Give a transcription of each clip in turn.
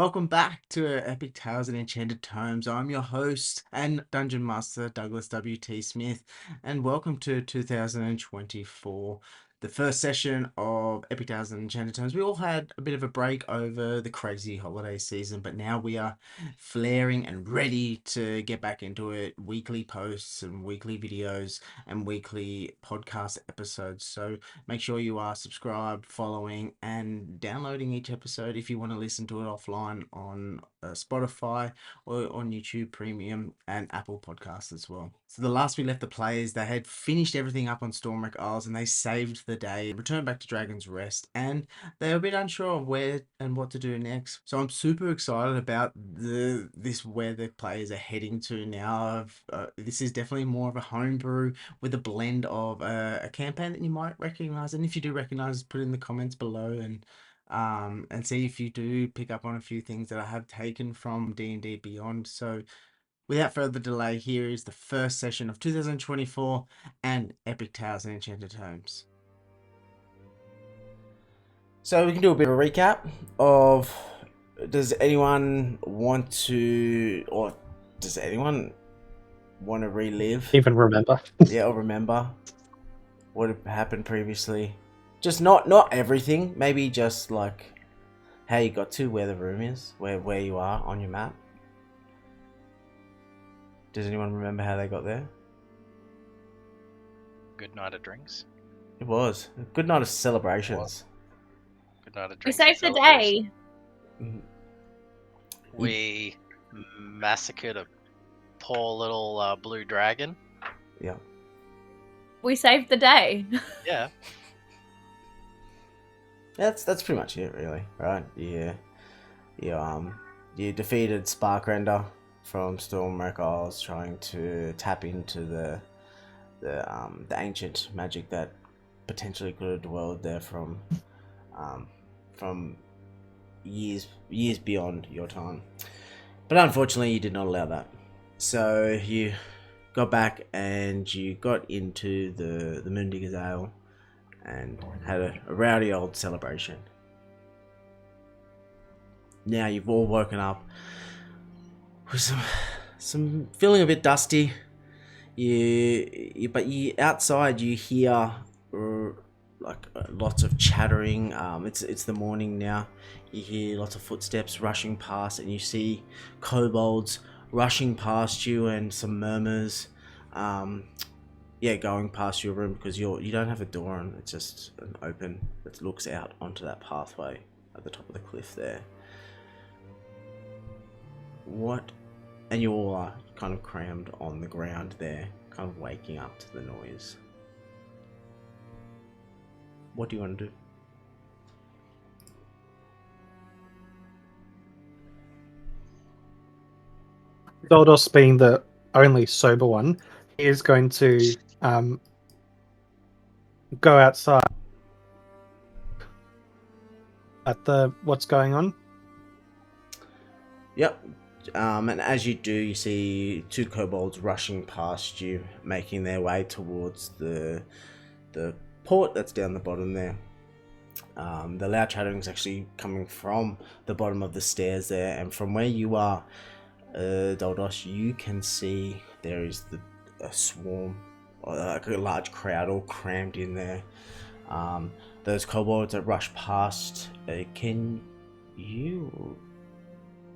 welcome back to Epic Tales and Enchanted Tomes. I'm your host and Dungeon Master, Douglas W.T. Smith, and welcome to 2024, the first session of Epic Tales and Enchanted Tomes. We all had a bit of a break over the crazy holiday season, but now we are flaring and ready to get back into it. Weekly posts and weekly videos and weekly podcast episodes. So make sure you are subscribed, following, and downloading each episode if you want to listen to it offline on Spotify or on YouTube Premium and Apple Podcasts as well. So the last we left the players, they had finished everything up on Stormwreck Isles and they saved the day, returned back to Dragon's Rest, and they were a bit unsure of where and what to do next. So I'm super excited about where the players are heading to now. This is definitely more of a homebrew with a blend of a campaign that you might recognize, and if you do recognize, put it in the comments below, and see if you do pick up on a few things that I have taken from D&D Beyond. So without further delay, here is the first session of 2024 and Epic Tales and Enchanted Tomes. So we can do a bit of a recap of, does anyone want to relive? Even remember? Yeah, or remember what had happened previously. Just not everything. Maybe just like how you got to, where the room is, where you are on your map. Does anyone remember how they got there? Good night of drinks. It was a good night of celebrations. Good night of We drinks. saved the day. We massacred a poor little blue dragon. Yeah. We saved the day. Yeah. That's pretty much it, really, right? Yeah. You defeated Sparkrender from Stormwreck Isles, trying to tap into the ancient magic that potentially could have dwelled there from years beyond your time. But unfortunately, you did not allow that. So you got back and you got into the Moondigger's Ale and had a rowdy old celebration. Now you've all woken up with some feeling a bit dusty. But outside you hear lots of chattering. It's the morning now. You hear lots of footsteps rushing past, and you see kobolds rushing past you, and some murmurs. Going past your room, because you don't have a door, and it's just an open that looks out onto that pathway at the top of the cliff there. What? And you all are kind of crammed on the ground there, kind of waking up to the noise. What do you want to do? Doldos, being the only sober one, he is going to go outside at what's going on. Yep. And as you do, you see two kobolds rushing past you, making their way towards the port that's down the bottom there. The loud chattering is actually coming from the bottom of the stairs there, and from where you are, Doldos, you can see there is a swarm, or like a large crowd all crammed in there. Those kobolds that rush past, can you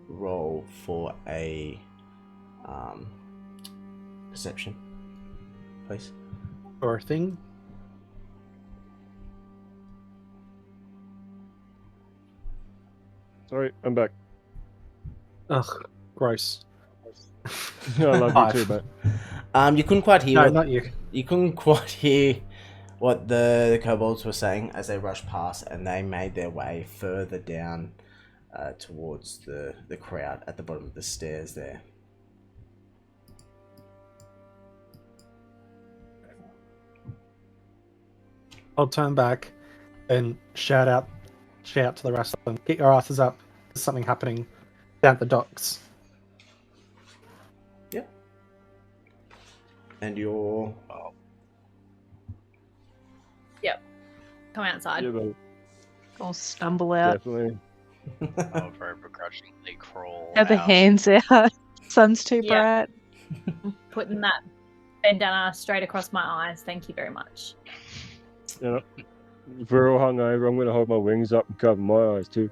roll for a perception, please? Or thing. Sorry, I'm back. Ugh, gross. I love you too, but you couldn't quite hear. No, not you. You couldn't quite hear what the kobolds were saying as they rushed past, and they made their way further down towards the crowd at the bottom of the stairs there. I'll turn back and shout out to the rest of them. Get your asses up. There's something happening down at the docks. Yep. And you're... Yep. Come outside. yeah, but I'll stumble out. definitely. I'll very begrudgingly crawl Have the out. hands out. Sun's too Yeah. bright. Putting that bandana straight across my eyes. Thank you very much. You know, if we're all hungover, I'm gonna hold my wings up and cover my eyes too.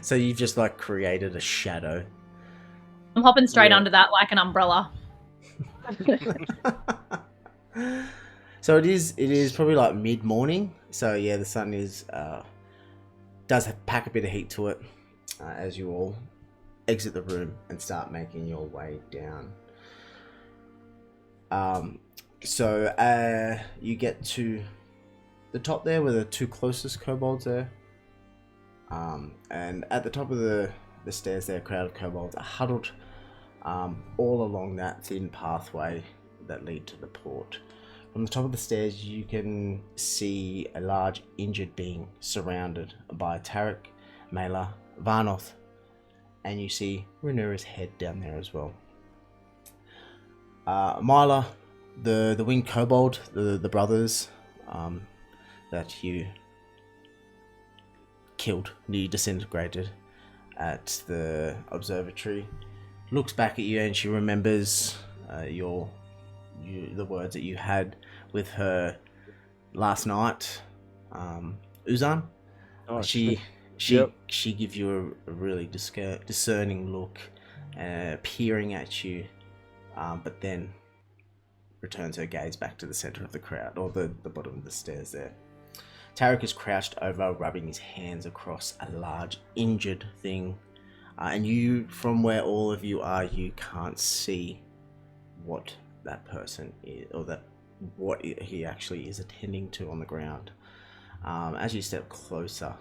So you've just like created a shadow. I'm hopping straight Yeah. under that like an umbrella. So it is probably like mid-morning. So yeah, the sun is does pack a bit of heat to it as you all exit the room and start making your way down. So you get to the top there where the two closest kobolds there. And at the top of the stairs there, a crowd of kobolds are huddled all along that thin pathway that lead to the port. From the top of the stairs, you can see a large injured being surrounded by Tarek, Mela, Varnoth, and you see Rhaenyra's head down there as well. Myla, the winged kobold, the brothers that you killed, you disintegrated at the observatory, looks back at you and she remembers the words that you had with her last night. Uzan, Oh, she Yep. she gives you a really discerning look, peering at you, but then returns her gaze back to the center of the crowd, or the bottom of the stairs there. Tarek is crouched over, rubbing his hands across a large injured thing, and you, from where all of you are, you can't see what that person is, or what he actually is attending to on the ground. As you step closer,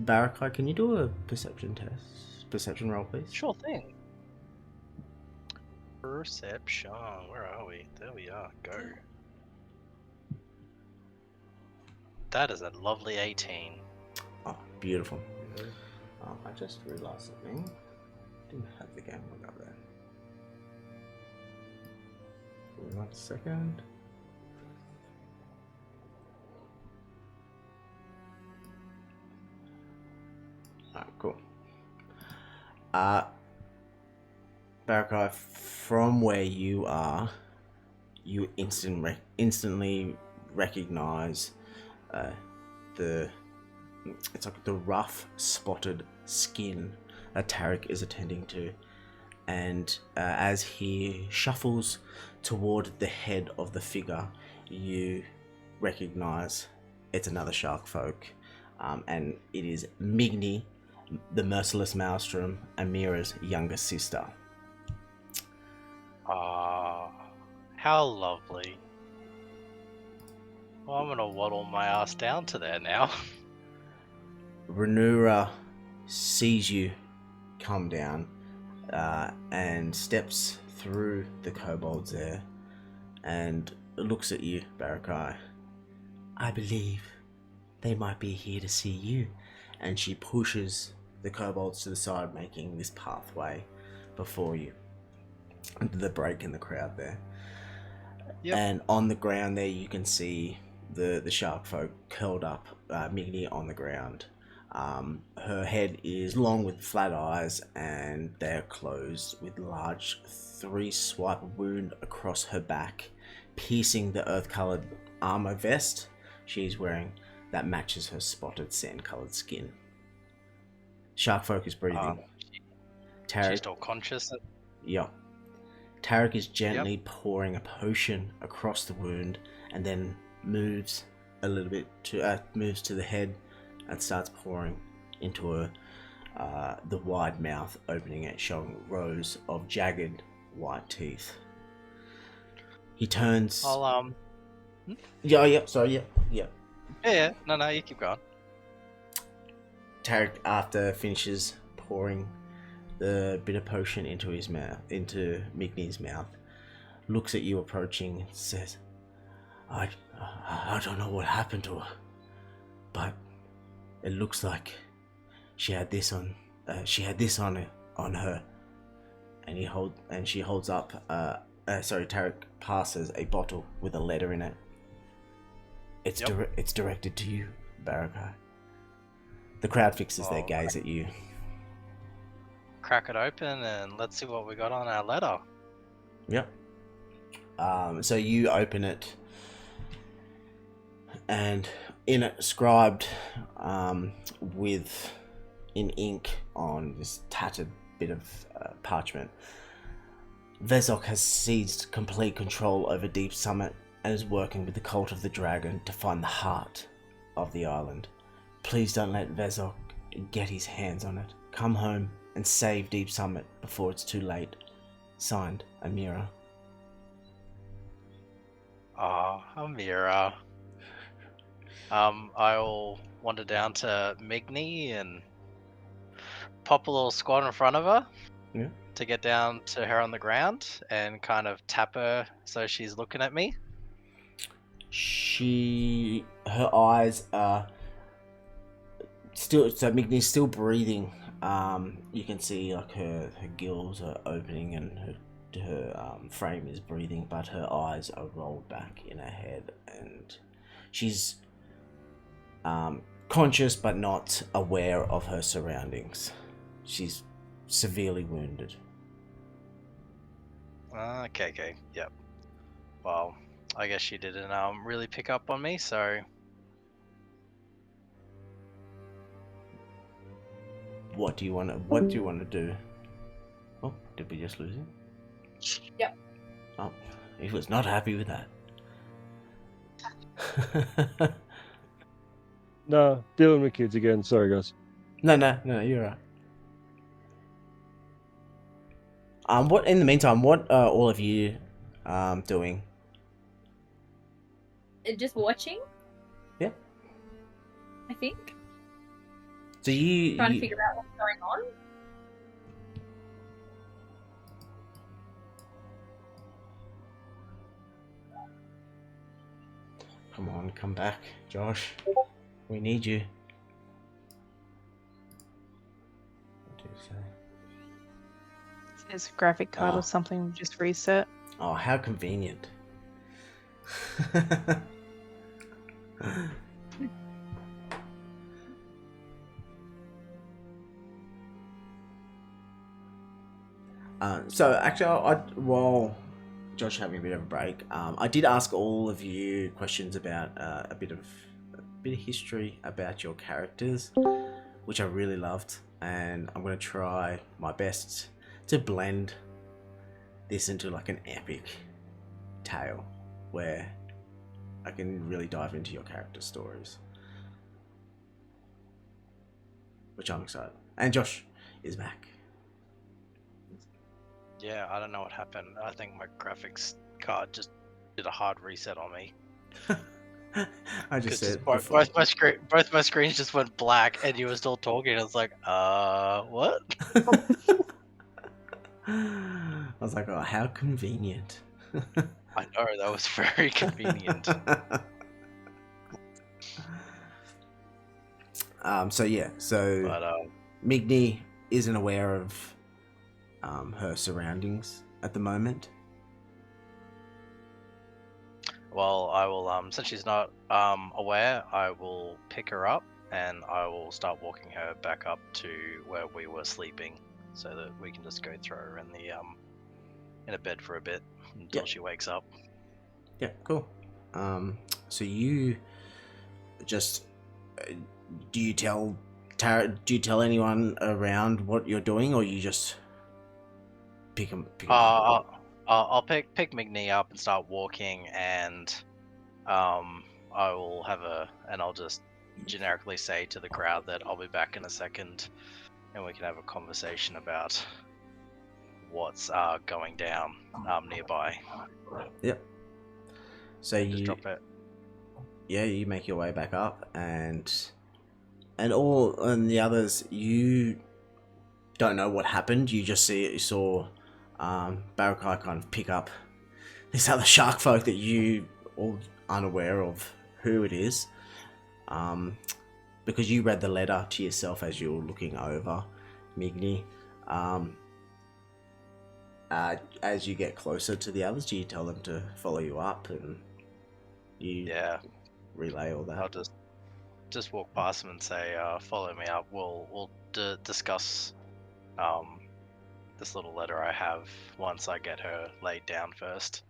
Barakai, can you do a perception roll, please? Sure thing. Perception. Where are we? There we are. Go. That is a lovely 18. Oh, beautiful. I just realized something. Didn't have the game log up there. Give me 1 second. Alright, cool. Barakai, from where you are, you instantly recognize it's like the rough spotted skin that Tarek is attending to, and as he shuffles toward the head of the figure, you recognize it's another shark folk, and it is Migni, the merciless maelstrom, Amira's younger sister. Ah, how lovely. Well, I'm gonna waddle my ass down to there now. Rhaenyra sees you come down and steps through the kobolds there and looks at you, Barakai. I believe they might be here to see you. And she pushes the kobolds to the side, making this pathway before you into the break in the crowd there. Yep. And on the ground there you can see the shark folk curled up, Migni on the ground. Her head is long with flat eyes, and they're closed with large 3-swipe wound across her back, piercing the earth-colored armor vest she's wearing that matches her spotted sand-colored skin. Shark folk is breathing. She's Tarek, still conscious. yeah. Tarek is gently pouring a potion across the wound, and then moves a little bit moves to the head and starts pouring into the wide mouth, opening it, showing rows of jagged white teeth. He turns. I'll Yeah. Yeah. No, you keep going. Tarek, after finishes pouring the bit of potion into his mouth, into Migni's mouth, looks at you approaching and says, I don't know what happened to her, but it looks like she had this on her. And she holds up Tarek passes a bottle with a letter in it. It's directed to you. Barakai. The crowd fixes their Oh, gaze at you. Crack it open and let's see what we got on our letter. Yep. So you open it, and in it, scribed with in ink on this tattered bit of parchment, Vezok has seized complete control over Deep Summit and is working with the Cult of the Dragon to find the heart of the island. Please don't let Vezok get his hands on it. Come home and save Deep Summit before it's too late. Signed, Amira. Ah, Amira. I'll wander down to Migni and pop a little squat in front of her. Yeah. To get down to her on the ground and kind of tap her so she's looking at me. Her eyes are still, so Migni's still breathing. You can see like her gills are opening and her frame is breathing, but her eyes are rolled back in her head, and she's conscious but not aware of her surroundings. She's severely wounded. Okay, yep. Well, I guess she didn't really pick up on me, so What do you want to do? Oh, did we just lose him? Yep. Oh, he was not happy with that. No, dealing with kids again. Sorry, guys. No, you're right. What in the meantime? What are all of you doing? Just watching. Yeah. I think. So Trying to figure out what's going on. Come on, come back, Josh. We need you. What do you say? There's a graphic card Oh. or something. Just reset. Oh, how convenient. So actually, while Josh having a bit of a break, I did ask all of you questions about a bit of history about your characters, which I really loved, and I'm going to try my best to blend this into like an epic tale where I can really dive into your character stories, which I'm excited. And Josh is back. yeah, I don't know what happened. I think my graphics card just did a hard reset on me. I just said both my screens just went black, and you were still talking. I was like, what? I was like, oh, how convenient. I know, that was very convenient. So But Migni isn't aware of her surroundings at the moment. well, I will since she's not aware, I will pick her up and I will start walking her back up to where we were sleeping, so that we can just go throw her in the in a bed for a bit until Yep. she wakes up. Yeah, cool. So you just do you tell anyone around what you're doing, or you just pick them up? I'll pick Migni up and start walking, and I will I'll just generically say to the crowd that I'll be back in a second, and we can have a conversation about what's going down nearby. Yep. So Just you drop it. you make your way back up, and the others, you don't know what happened. You just saw Barakai kind of pick up this other shark folk that you all unaware of who it is, because you read the letter to yourself as you were looking over Migni. As you get closer to the others, do you tell them to follow you up, and you Yeah, relay all that? just walk past them and say, "Follow me up. We'll discuss this little letter I have once I get her laid down first."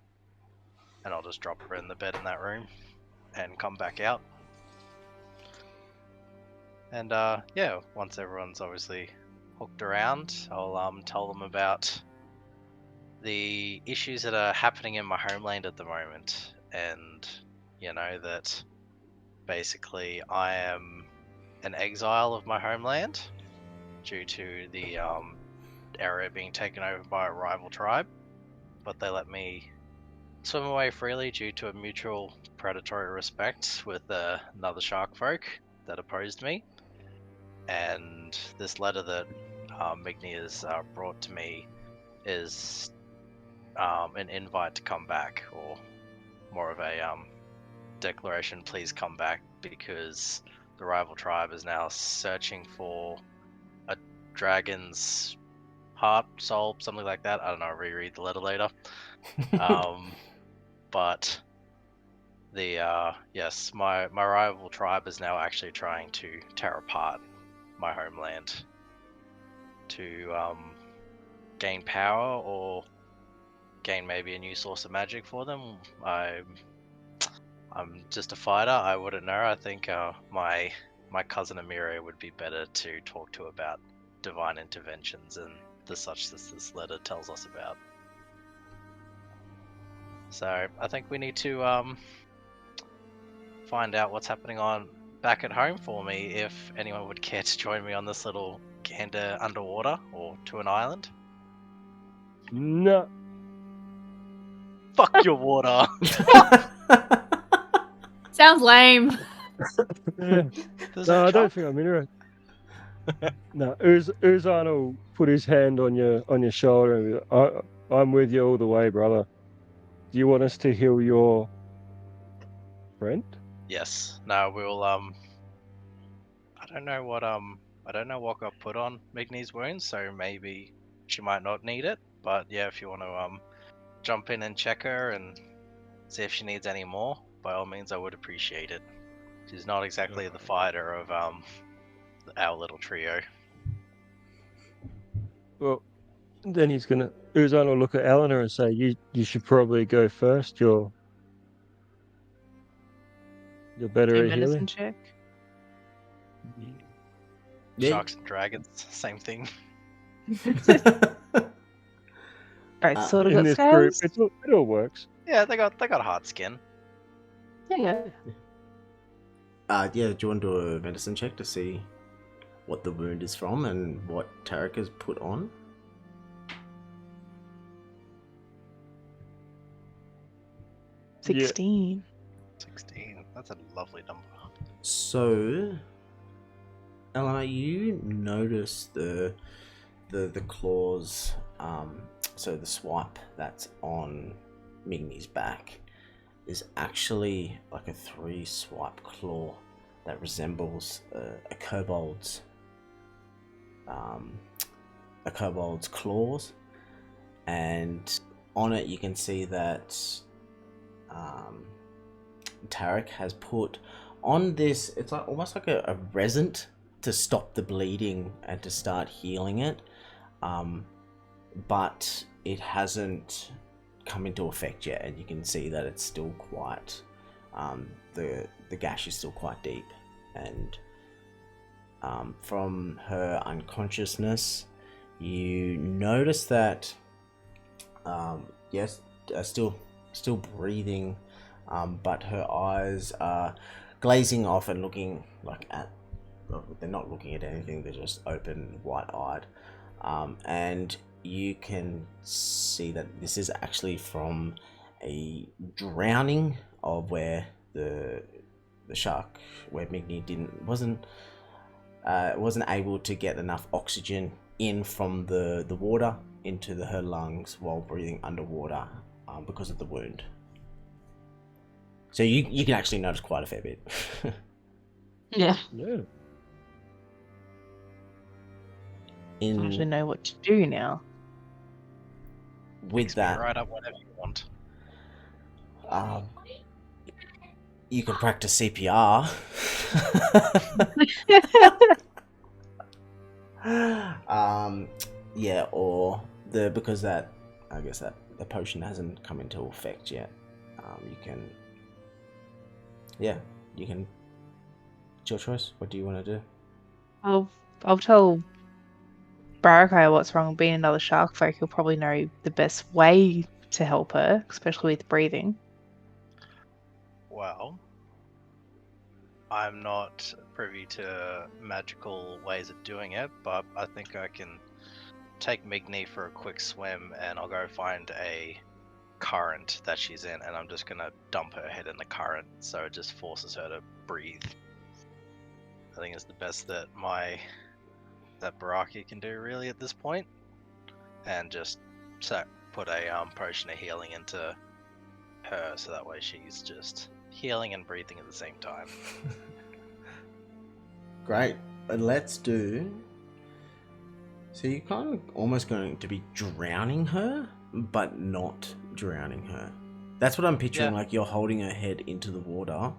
And I'll just drop her in the bed in that room and come back out. And yeah, once everyone's obviously hooked around, I'll tell them about the issues that are happening in my homeland at the moment, and that basically I am an exile of my homeland due to the area being taken over by a rival tribe, but they let me swim away freely due to a mutual predatory respect with another shark folk that opposed me. And this letter that Migni has brought to me is an invite to come back, or more of a declaration, please come back, because the rival tribe is now searching for a dragon's heart, soul, something like that. I don't know, reread the letter later. But the yes, my rival tribe is now actually trying to tear apart my homeland to gain power, or gain maybe a new source of magic for them. I'm just a fighter. I wouldn't know. I think my cousin Amiria would be better to talk to about divine interventions and the such that this letter tells us about. So I think we need to find out what's happening on back at home for me, if anyone would care to join me on this little gander underwater or to an island. No. Fuck your water. Sounds lame. Yeah. There's No, no I don't chance. think I'm interested. No, Uzan will put his hand on your shoulder and be like, I'm with you all the way, brother. Do you want us to heal your friend? Yes. No, we'll I don't know what got put on Migni's wounds, so maybe she might not need it. But yeah, if you want to jump in and check her and see if she needs any more, by all means, I would appreciate it. She's not exactly the fighter of our little trio. Well, then Uzan will look at Eleanor and say, you should probably go first. You're better Do at medicine healing. check. Yeah. Sharks and dragons, same thing. Alright, sort of In got this group, scales. it all works. Yeah, they got hard skin. Yeah. Yeah, do you want to do a medicine check to see what the wound is from and what Tarek has put on? Yeah. 16. 16. That's a lovely number. So, Eleanor, you notice the claws, so the swipe that's on Migni's back is actually like a 3-swipe claw that resembles a kobold's claws, and on it you can see that Tarek has put on this, it's like almost like a resin to stop the bleeding and to start healing it, but it hasn't come into effect yet, and you can see that it's still quite the gash is still quite deep, and from her unconsciousness you notice that yes, still breathing, but her eyes are glazing off and looking like they're not looking at anything, they're just open, wide-eyed, and you can see that this is actually from a drowning of where the shark, where Migni wasn't able to get enough oxygen in from the water into her lungs while breathing underwater because of the wound. So you can actually notice quite a fair bit. Yeah. Yeah. I actually know what to do now. With Picks me that, right up whenever you want. you can practice CPR. Yeah, or because that I guess that the potion hasn't come into effect yet. You can. Yeah, you can. It's your choice. What do you want to do? I'll tell Barracuda what's wrong. Being another shark folk, he'll probably know the best way to help her, especially with breathing. Well, I'm not privy to magical ways of doing it, but I think I can take Migni for a quick swim, and I'll go find a current that she's in, and I'm just gonna dump her head in the current, so it just forces her to breathe. I think it's the best that Baraki can do really at this point, and just put a potion of healing into her, so that way she's just healing and breathing at the same time. Great. Let's do. So you're kind of almost going to be drowning her, but not drowning her. That's what I'm picturing. Yeah. Like you're holding her head into the water.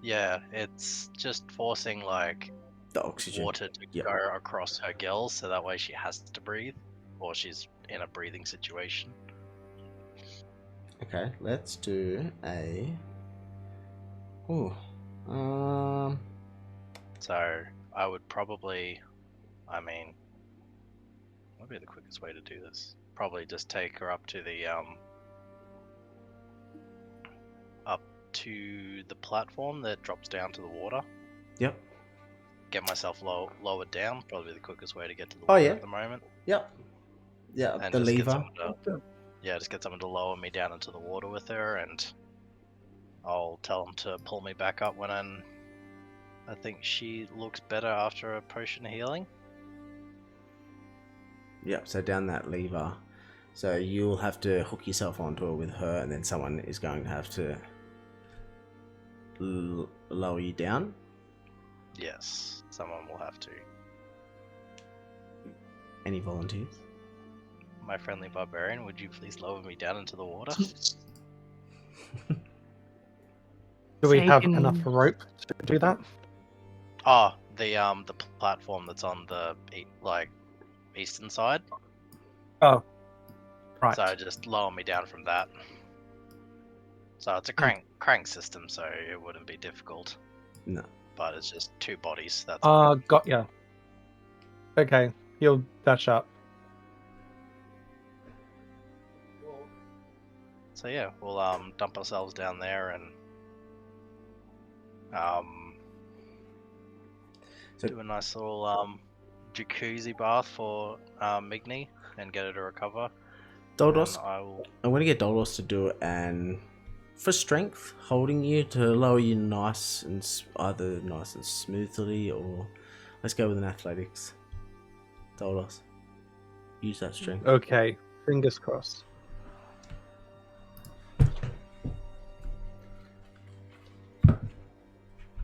Yeah, it's just forcing like The oxygen. water to Yep. go across her gills, so that way she has to breathe, or she's in a breathing situation. Okay, let's do a. Ooh. So I would probably, what would be the quickest way to do this? Probably just take her up to the platform that drops down to the water. Yep. Get myself lowered down. Probably the quickest way to get to the Oh, water yeah. at the moment. Yep. Yeah. And The just lever. just get someone to lower me down into the water with her, and I'll tell them to pull me back up when I think she looks better after a potion of healing. Yep. So down that lever. So you'll have to hook yourself onto it with her, and then someone is going to have to lower you down. Yes, someone will have to. Any volunteers? My friendly barbarian, would you please lower me down into the water? Do we So you have can- enough rope to do that? Oh, the platform that's on the eastern side. Oh, right. So just lower me down from that. So it's a crank system, so it wouldn't be difficult. No. But it's just two bodies. That's Got ya. Okay, you'll dash up. So yeah, we'll dump ourselves down there and So- do a nice little jacuzzi bath for Migni and get her to recover. Doldos, And I will. I'm going to get Doldos to do it, and for strength, holding you to lower you either nice and smoothly, or let's go with an athletics. Doldos, use that strength. Okay, fingers crossed.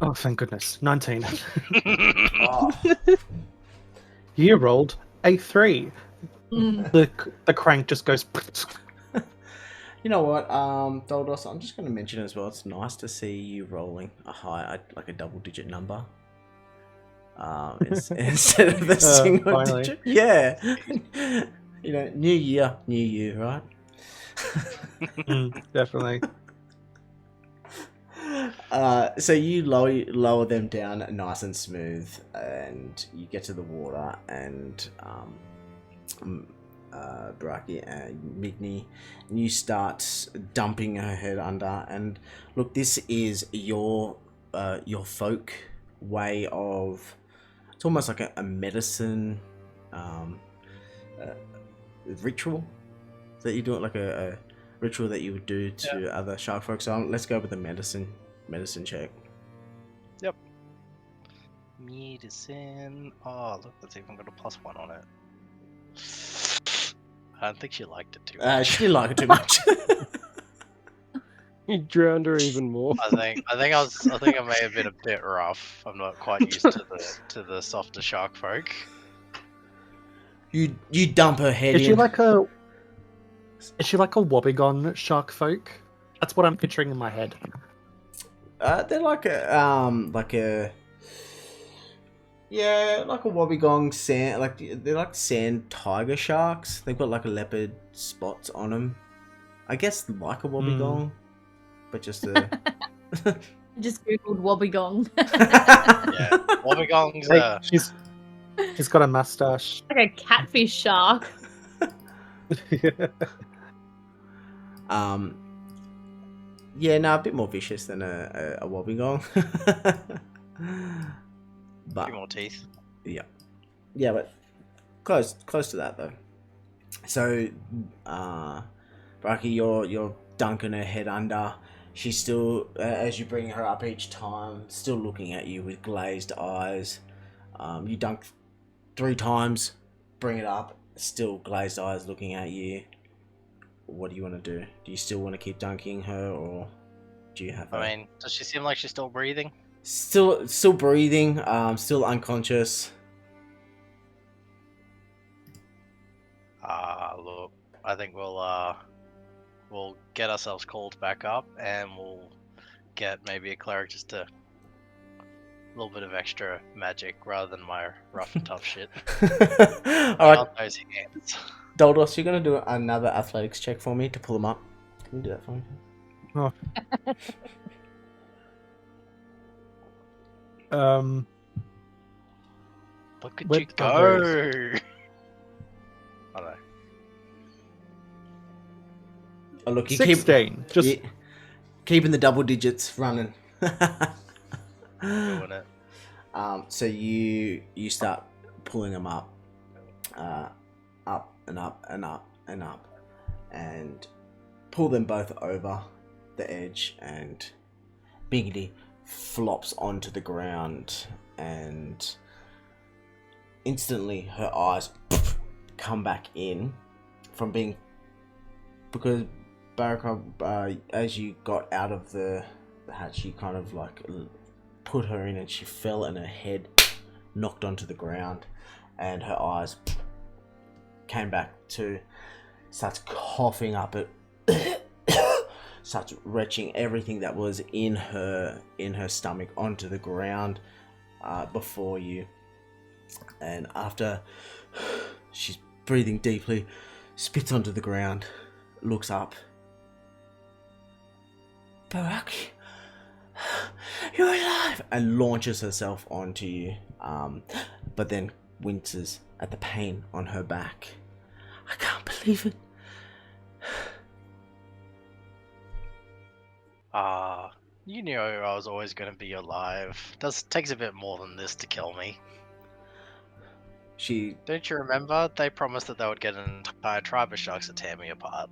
Oh, thank goodness. 19. Oh, You rolled a 3. Mm. The crank just goes. you know what, Doldos, I'm just going to mention as well. It's nice to see you rolling like a double-digit number. Instead of the single finally. digit. Yeah. You know, new year, new you, right? Definitely. So you lower them down nice and smooth, and you get to the water, and Baraki and Migni, and you start dumping her head under. And look, this is your folk way of. It's almost like a medicine ritual that you do, it like a ritual that you would do to other shark folk. So let's go with the medicine check. Medicine. Oh, look, that's even got a +1 on it. I don't think she liked it too much. She didn't like it too much. You drowned her even more. I think I may have been a bit rough. I'm not quite used to the softer shark folk. You dump her head Is in. she like a Wobbegong shark folk? That's what I'm picturing in my head. They're like a yeah, like a wobbegong sand. They're like sand tiger sharks. They've got like a leopard spots on them. I guess like a wobbegong, but just a. Just googled wobbegong. Yeah, wobbegongs Hey, are. she's got a mustache. Like a catfish shark. Yeah, no, a bit more vicious than a wobbegong. A But few more teeth. yeah, but close to that though. So, Braki, you're dunking her head under. She's still, as you bring her up each time, still looking at you with glazed eyes. You dunk 3 times, bring it up, still glazed eyes looking at you. What do you want to do? Do you still want to keep dunking her, or do you have? I mean, does she seem like she's still breathing? Still breathing. Still unconscious. Look, I think we'll get ourselves called back up, and we'll get maybe a cleric just to a little bit of extra magic rather than my rough and tough shit. All right, On those hands. Doldos, you're gonna do another athletics check for me to pull them up. Can you do that for me? Look at Where you are go! I know. Oh, look, you 16. Just keep keeping the double digits running. Doing it. So you start pulling them up, up and up and up and up, and pull them both over the edge, and Biggity flops onto the ground, and instantly her eyes come back in from being, because Baraka, as you got out of the hatch, you kind of like put her in, and she fell, and her head knocked onto the ground, and her eyes came back to, starts coughing up it, starts retching everything that was in her stomach onto the ground before you. And after she's breathing deeply, spits onto the ground, looks up. Baraki, you're alive! And launches herself onto you, but then winces at the pain on her back. I can't believe it. You knew I was always going to be alive. Takes a bit more than this to kill me. Don't you remember? They promised that they would get an entire tribe of sharks to tear me apart.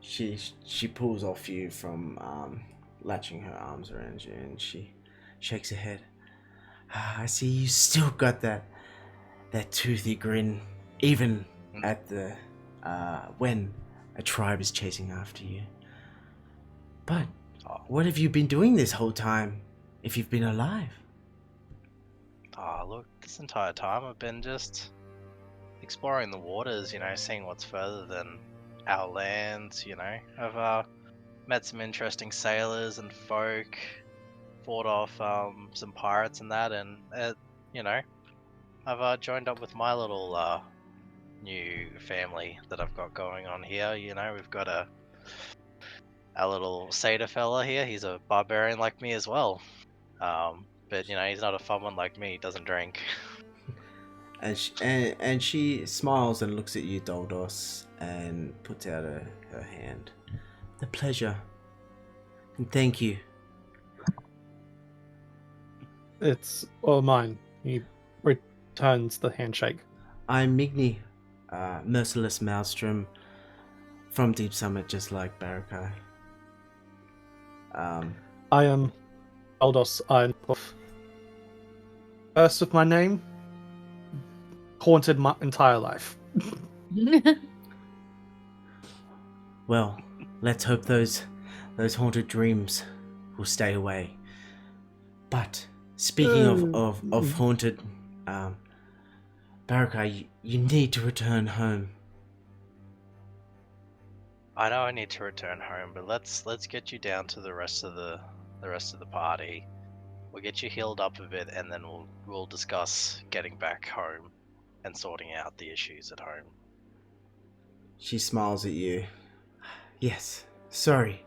She pulls off you from latching her arms around you, and she shakes her head. I see you still got that toothy grin, even at the when a tribe is chasing after you. But what have you been doing this whole time, if you've been alive? Look, this entire time I've been just exploring the waters, seeing what's further than our lands, I've met some interesting sailors and folk, fought off some pirates and that, and I've joined up with my little new family that I've got going on here. We've got our little satyr fella here. He's a barbarian like me as well, but he's not a fun one like me. He doesn't drink. And she smiles and looks at you, Doldos, and puts out her hand. The pleasure. And thank you. it's all mine. He returns the handshake. I'm Migni, merciless maelstrom from Deep Summit, just like Barakai. I am Aldos Ironhoof. First with my name, haunted my entire life. Well, let's hope those haunted dreams will stay away. But speaking of haunted, Barakai, you need to return home. I know I need to return home, but let's get you down to the rest of the the rest of the party. We'll get you healed up a bit, and then we'll discuss getting back home and sorting out the issues at home. She smiles at you. Yes, sorry.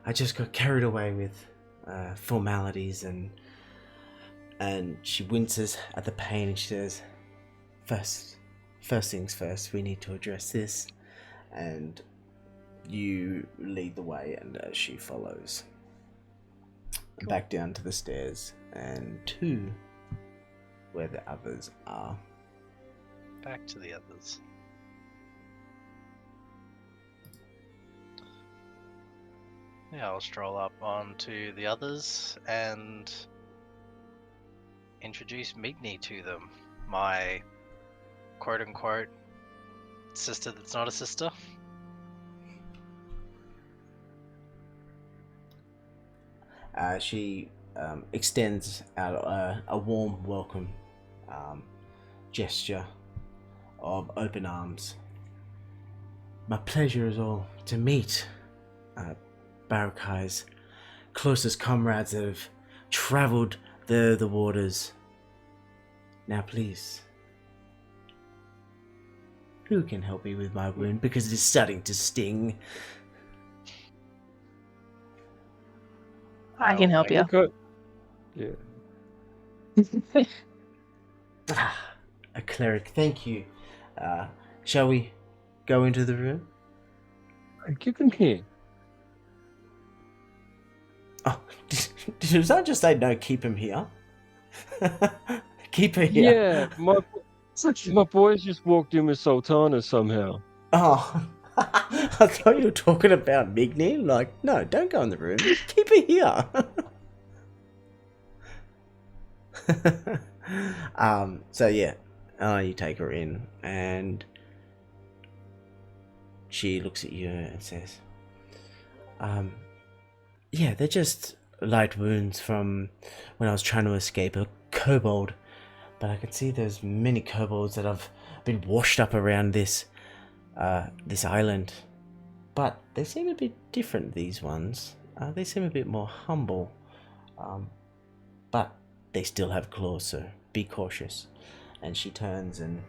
I just got carried away with formalities, and she winces at the pain, and she says, First things first, we need to address this. And you lead the way, and she follows. Cool. Back down to the stairs, and to where the others are. Back to the others. Yeah, I'll stroll up onto the others and introduce Migni to them. My quote-unquote sister that's not a sister. She extends out a warm welcome gesture of open arms. My pleasure is all to meet Barakai's closest comrades that have travelled the waters. Now please, who can help me with my wound, because it is starting to sting? I can help you. Okay. Yeah. A cleric, thank you. Shall we go into the room? Keep him here. Oh, did I just say no, keep him here? Keep her here. Yeah, my boys just walked in with Sultana somehow. Oh, I thought you were talking about Migni. Like, no, don't go in the room. Keep her here. So yeah, you take her in, and she looks at you and says, yeah, they're just light wounds from when I was trying to escape a kobold, but I can see there's many kobolds that have been washed up around this island, but they seem a bit different, these ones. They seem a bit more humble, but they still have claws, so be cautious. And she turns and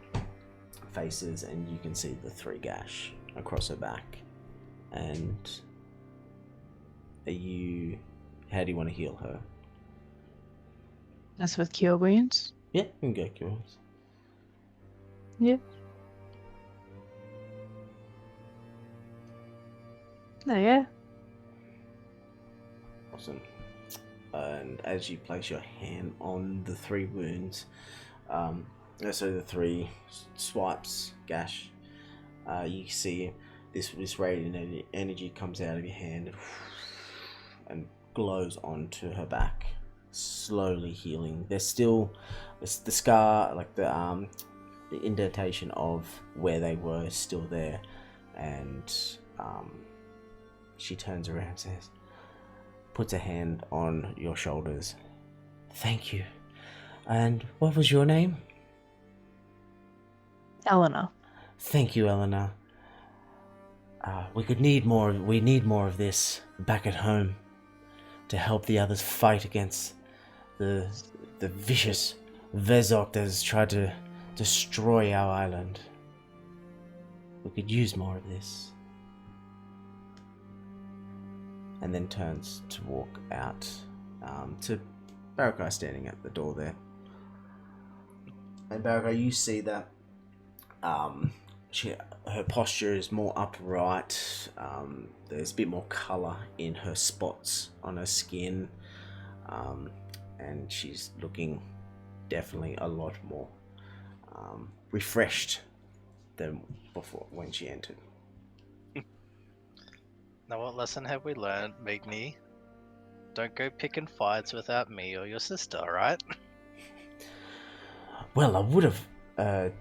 faces, and you can see the 3 gash across her back. And how do you want to heal her? That's with cure wounds. Yeah, you can go cures. Yeah. Oh yeah. Awesome. And as you place your hand on the 3 wounds, so the 3 swipes, gash, you see this radiant energy comes out of your hand and glows onto her back, slowly healing. There's still the scar, like the indentation of where they were, is still there, and she turns around and says, puts a hand on your shoulders. Thank you. And what was your name? Eleanor. Thank you, Eleanor. We need more of this back at home to help the others fight against the vicious Vezok that has tried to destroy our island. We could use more of this. And then turns to walk out to Barakai standing at the door there. And Barakai, you see that her posture is more upright. There's a bit more colour in her spots on her skin, and she's looking definitely a lot more refreshed than before when she entered. Now what lesson have we learned, Migni? Don't go picking fights without me or your sister, alright? Well, I would have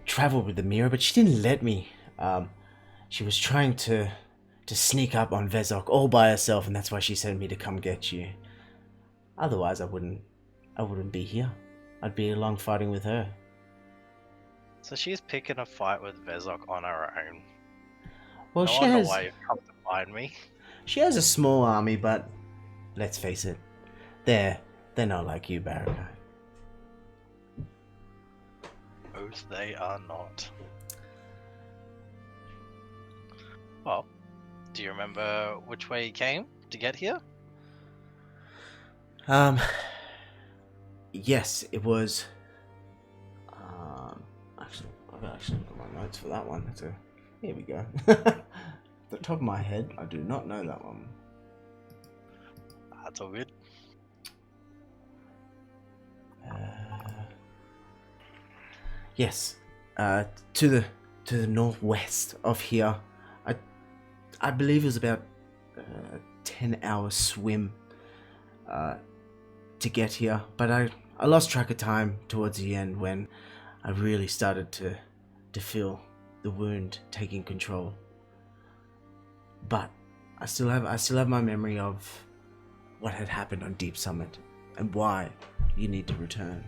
travelled with the mirror, but she didn't let me. She was trying to sneak up on Vezok all by herself, and that's why she sent me to come get you. Otherwise, I wouldn't be here. I'd be along fighting with her. So she's picking a fight with Vezok on her own. Well, I wonder why you've come to find me. She has a small army, but let's face it, They're not like you, Barakai. Oath they are not. Well, do you remember which way you came to get here? Yes, it was. Actually, I've actually got my notes for that one. So, here we go. The top of my head, I do not know that one. That's all good. Yes, to the northwest of here. I believe it was about a 10-hour swim to get here, but I lost track of time towards the end when I really started to feel the wound taking control. But I still have my memory of what had happened on Deep Summit and why you need to return.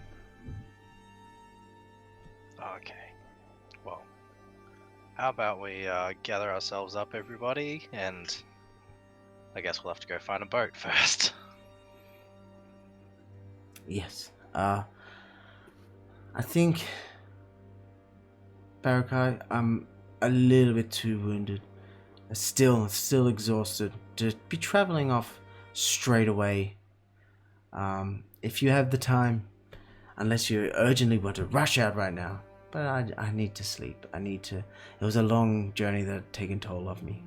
Okay. Well, how about we gather ourselves up, everybody, and I guess we'll have to go find a boat first. Yes. I think, Barakai, I'm a little bit too wounded. Still exhausted to be traveling off straight away. If you have the time, unless you urgently want to rush out right now. But I need to sleep. It was a long journey that had taken toll of me.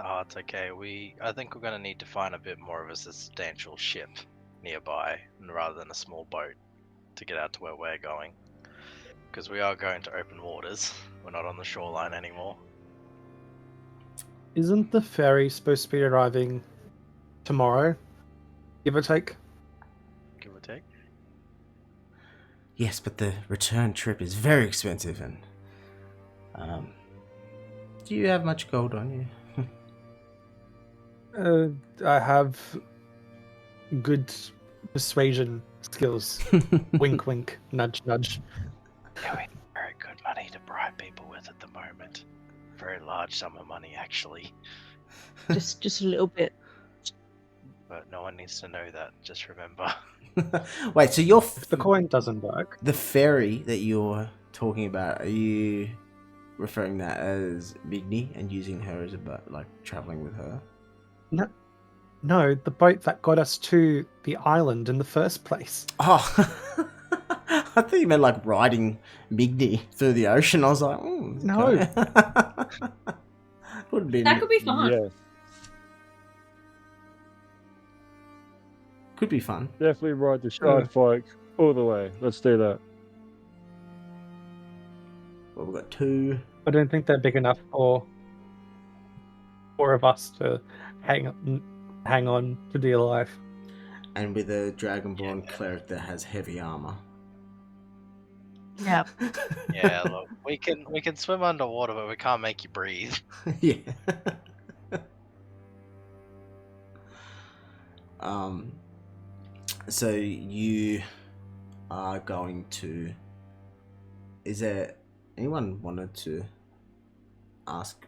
Oh, it's okay. I think we're gonna need to find a bit more of a substantial ship nearby, rather than a small boat, to get out to where we're going. Because we are going to open waters. We're not on the shoreline anymore. Isn't the ferry supposed to be arriving tomorrow? Give or take? Give or take. Yes, but the return trip is very expensive, and do you have much gold on you? I have good persuasion skills. Wink, wink, nudge, nudge. Yeah, we have very good money to bribe people with at the moment. Very large sum of money, actually. Just a little bit. But no one needs to know that, just remember. Wait, so you're If the coin doesn't work, the ferry that you're talking about, are you referring that as Migni and using her as a boat, like traveling with her? no, the boat that got us to the island in the first place. Oh, I thought you meant like riding Migni through the ocean. I was like, No. okay. Would have been, That could be fun. Yes, could be fun. definitely ride the shark fight all the way. Let's do that. Well, we've got 2. I don't think they're big enough for 4 of us to hang on for dear life. And with a Dragonborn cleric that has heavy armor. Yeah. Yeah, look, we can swim underwater, but we can't make you breathe. Yeah. So you are going to... Is there anyone wanted to ask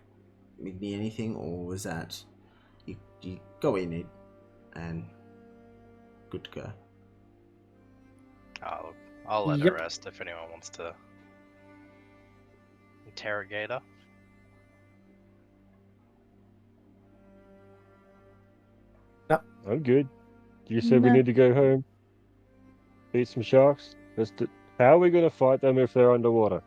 Migni anything, or was that you go where you need and good to go? I'll let her Yep. rest if anyone wants to interrogate her. I'm good. You said we No. need to go home, eat some sharks. How are we going to fight them if they're underwater?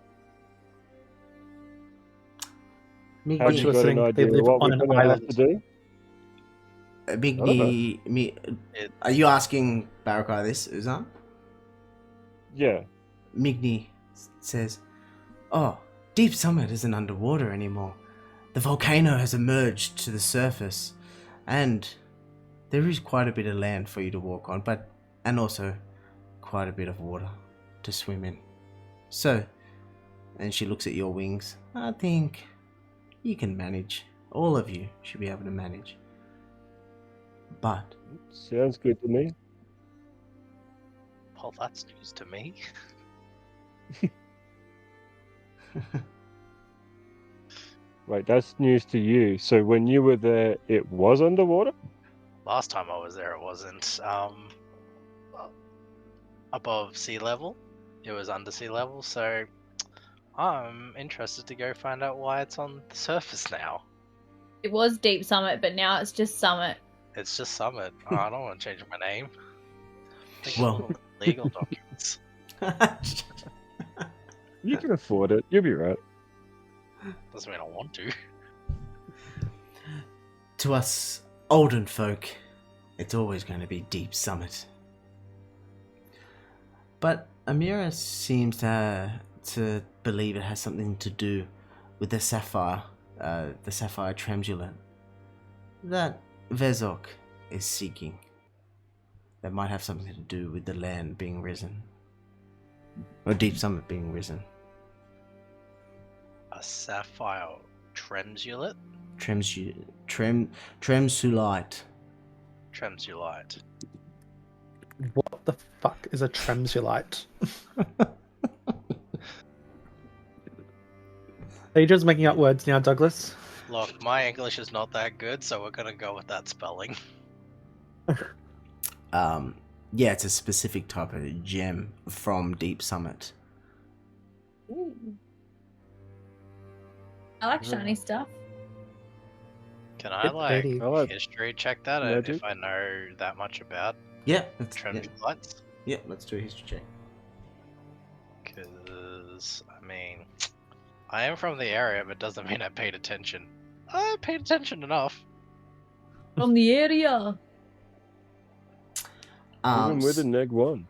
Have Much you Migni, got an listening, they idea of live what on we're an going to have island. to do? Are you asking Barakai this, Uzan? Yeah. Migni says, "Oh, Deep Summit isn't underwater anymore. The volcano has emerged to the surface, and there is quite a bit of land for you to walk on, and also quite a bit of water to swim in. So," and she looks at your wings, "I think you can manage. All of you should be able to manage. But Sounds good to me. Well, that's news to me. Wait, that's news to you. So when you were there, it was underwater? last time I was there, it wasn't above sea level. It was under sea level, so I'm interested to go find out why it's on the surface now. It was Deep Summit, but now it's just Summit. It's just Summit. Oh, I don't want to change my name. Well- Legal documents. You can afford it. You'll be right. Doesn't mean I want to. To us olden folk, it's always going to be Deep Summit. But Amira seems to believe it has something to do with the sapphire tremulet that Vezok is seeking. That might have something to do with the land being risen, or Deep Summit being risen. A sapphire tremulet? Tremsulite. Tremsulite. What the fuck is a tremsulite? Are you just making up words now, Douglas? Look, my English is not that good, so we're gonna go with that spelling. Yeah, it's a specific type of gem from Deep Summit. Ooh. I like shiny stuff. Can I Bit like pretty. I like history check that magic. if I know that much about Yeah, tremulites? yeah, let's do a history check. Because I mean, I am from the area, but doesn't mean I paid attention. I paid attention enough. From the area. Even with a neg 1.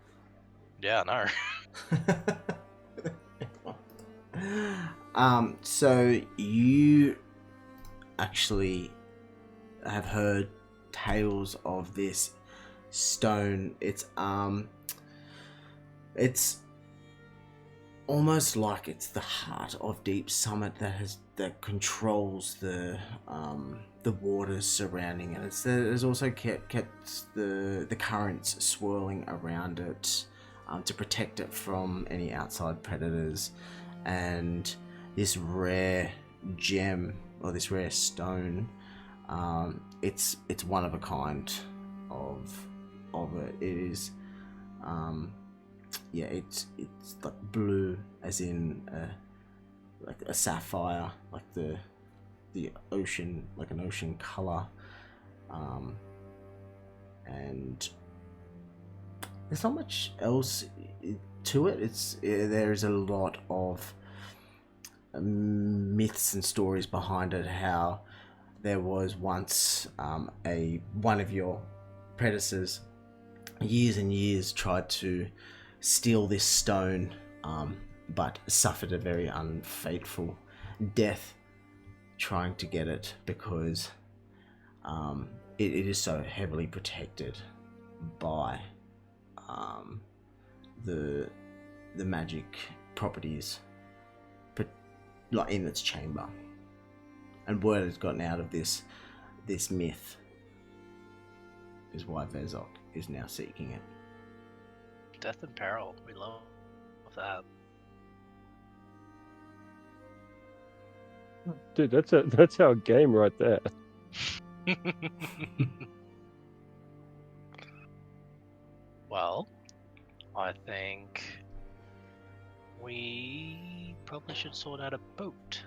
Yeah, no. So you actually have heard tales of this stone. It's almost like it's the heart of Deep Summit that controls the waters surrounding it. It's also kept the currents swirling around it to protect it from any outside predators. And this rare gem, or this rare stone, it's one of a kind of it. It is it's like blue, as in like a sapphire, like the ocean, like an ocean color, and there's not much else to it. There's a lot of myths and stories behind it. How there was once one of your predecessors, years and years, tried to steal this stone, but suffered a very unfateful death trying to get it, because it is so heavily protected by the magic properties, like in its chamber. And word has gotten out of this myth, is why Vezok is now seeking it. Death and peril. We love that. Dude, that's our game right there. Well, I think we probably should sort out a boat.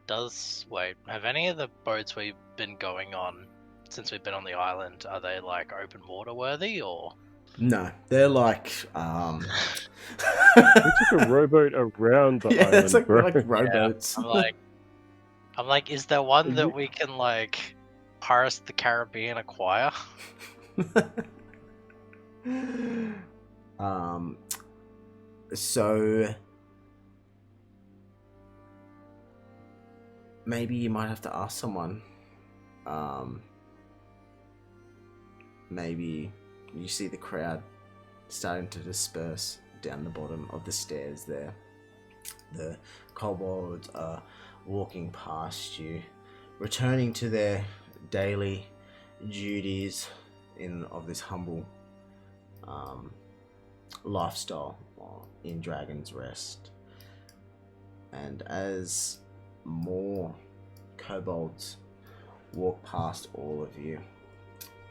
Have any of the boats we've been going on since we've been on the island, are they like open water worthy, or? No, they're like We took a rowboat around the yeah, island, it's like, bro. like rowboats. I'm like, is there one that we can like Pirates of the Caribbean acquire? So maybe you might have to ask someone. Maybe you see the crowd starting to disperse down the bottom of the stairs there. The kobolds are walking past you, returning to their daily duties of this humble lifestyle in Dragon's Rest. And as more kobolds walk past all of you.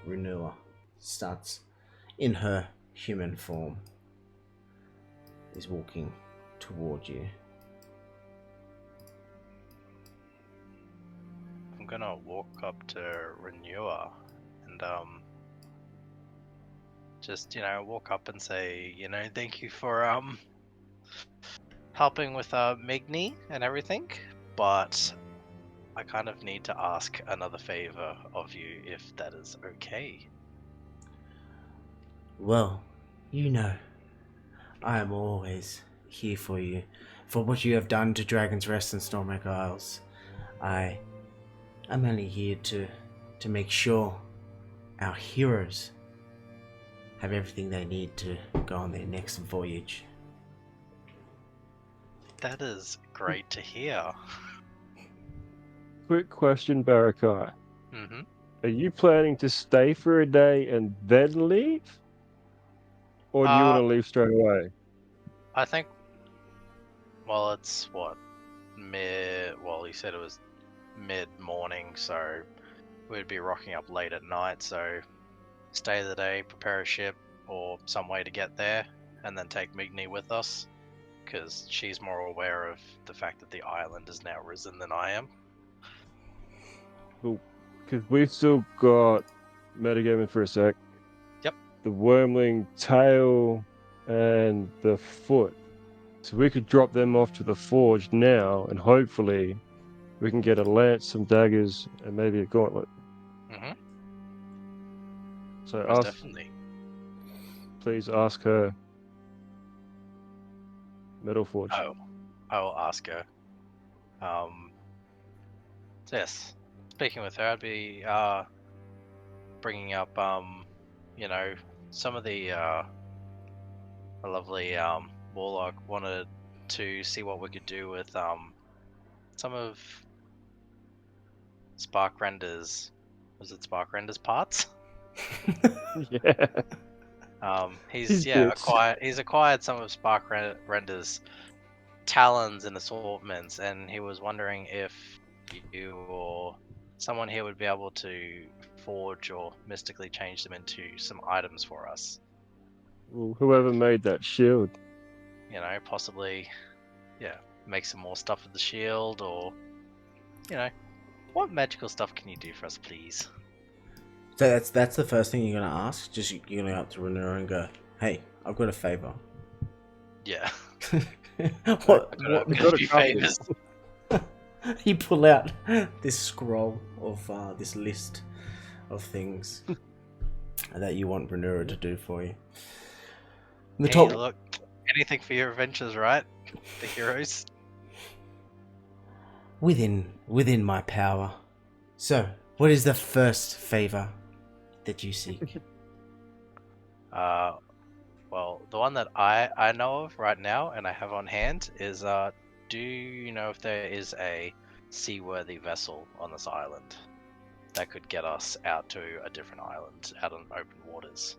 Renua starts in her human form, is walking toward you. I'm gonna walk up to Renua and just walk up and say, thank you for helping with Migni and everything, but I kind of need to ask another favor of you, if that is okay. Well, I am always here for you, for what you have done to Dragon's Rest and Stormwreck Isles. I'm only here to make sure our heroes have everything they need to go on their next voyage. That is great to hear. Quick question, Barakai. Mm-hmm. Are you planning to stay for a day and then leave? Or do you want to leave straight away? I think, well, it's what? You said it was mid-morning, so we'd be rocking up late at night, so stay the day, prepare a ship or some way to get there, and then take Migni with us, because she's more aware of the fact that the island is now risen than I am. Cool. Because we've still got, metagaming for a sec, Yep. the wormling tail and the foot. So we could drop them off to the forge now, and hopefully we can get a lance, some daggers, and maybe a gauntlet. Mm-hmm. So Most definitely. please ask her. Metal Forge. Oh, I will ask her. So yes, speaking with her, I'd be bringing up some of the lovely warlock wanted to see what we could do with some of Sparkrender's, was it Sparkrender's parts? Yeah. He's acquired some of Sparkrender's talons and assortments, and he was wondering if you or someone here would be able to forge or mystically change them into some items for us. Well, whoever made that shield. Possibly, make some more stuff with the shield, or what magical stuff can you do for us, please? So that's the first thing you're gonna ask. Just you're gonna go up to Renura and go, "Hey, I've got a favor." Yeah. What? I got got a a few couple. favors. You pull out this scroll of this list of things that you want Renura to do for you. The Hey, top. look, anything for your adventures, right? The heroes. Within my power. So, what is the first favor that you seek? Well, the one that I know of right now and I have on hand is do you know if there is a seaworthy vessel on this island that could get us out to a different island out on open waters?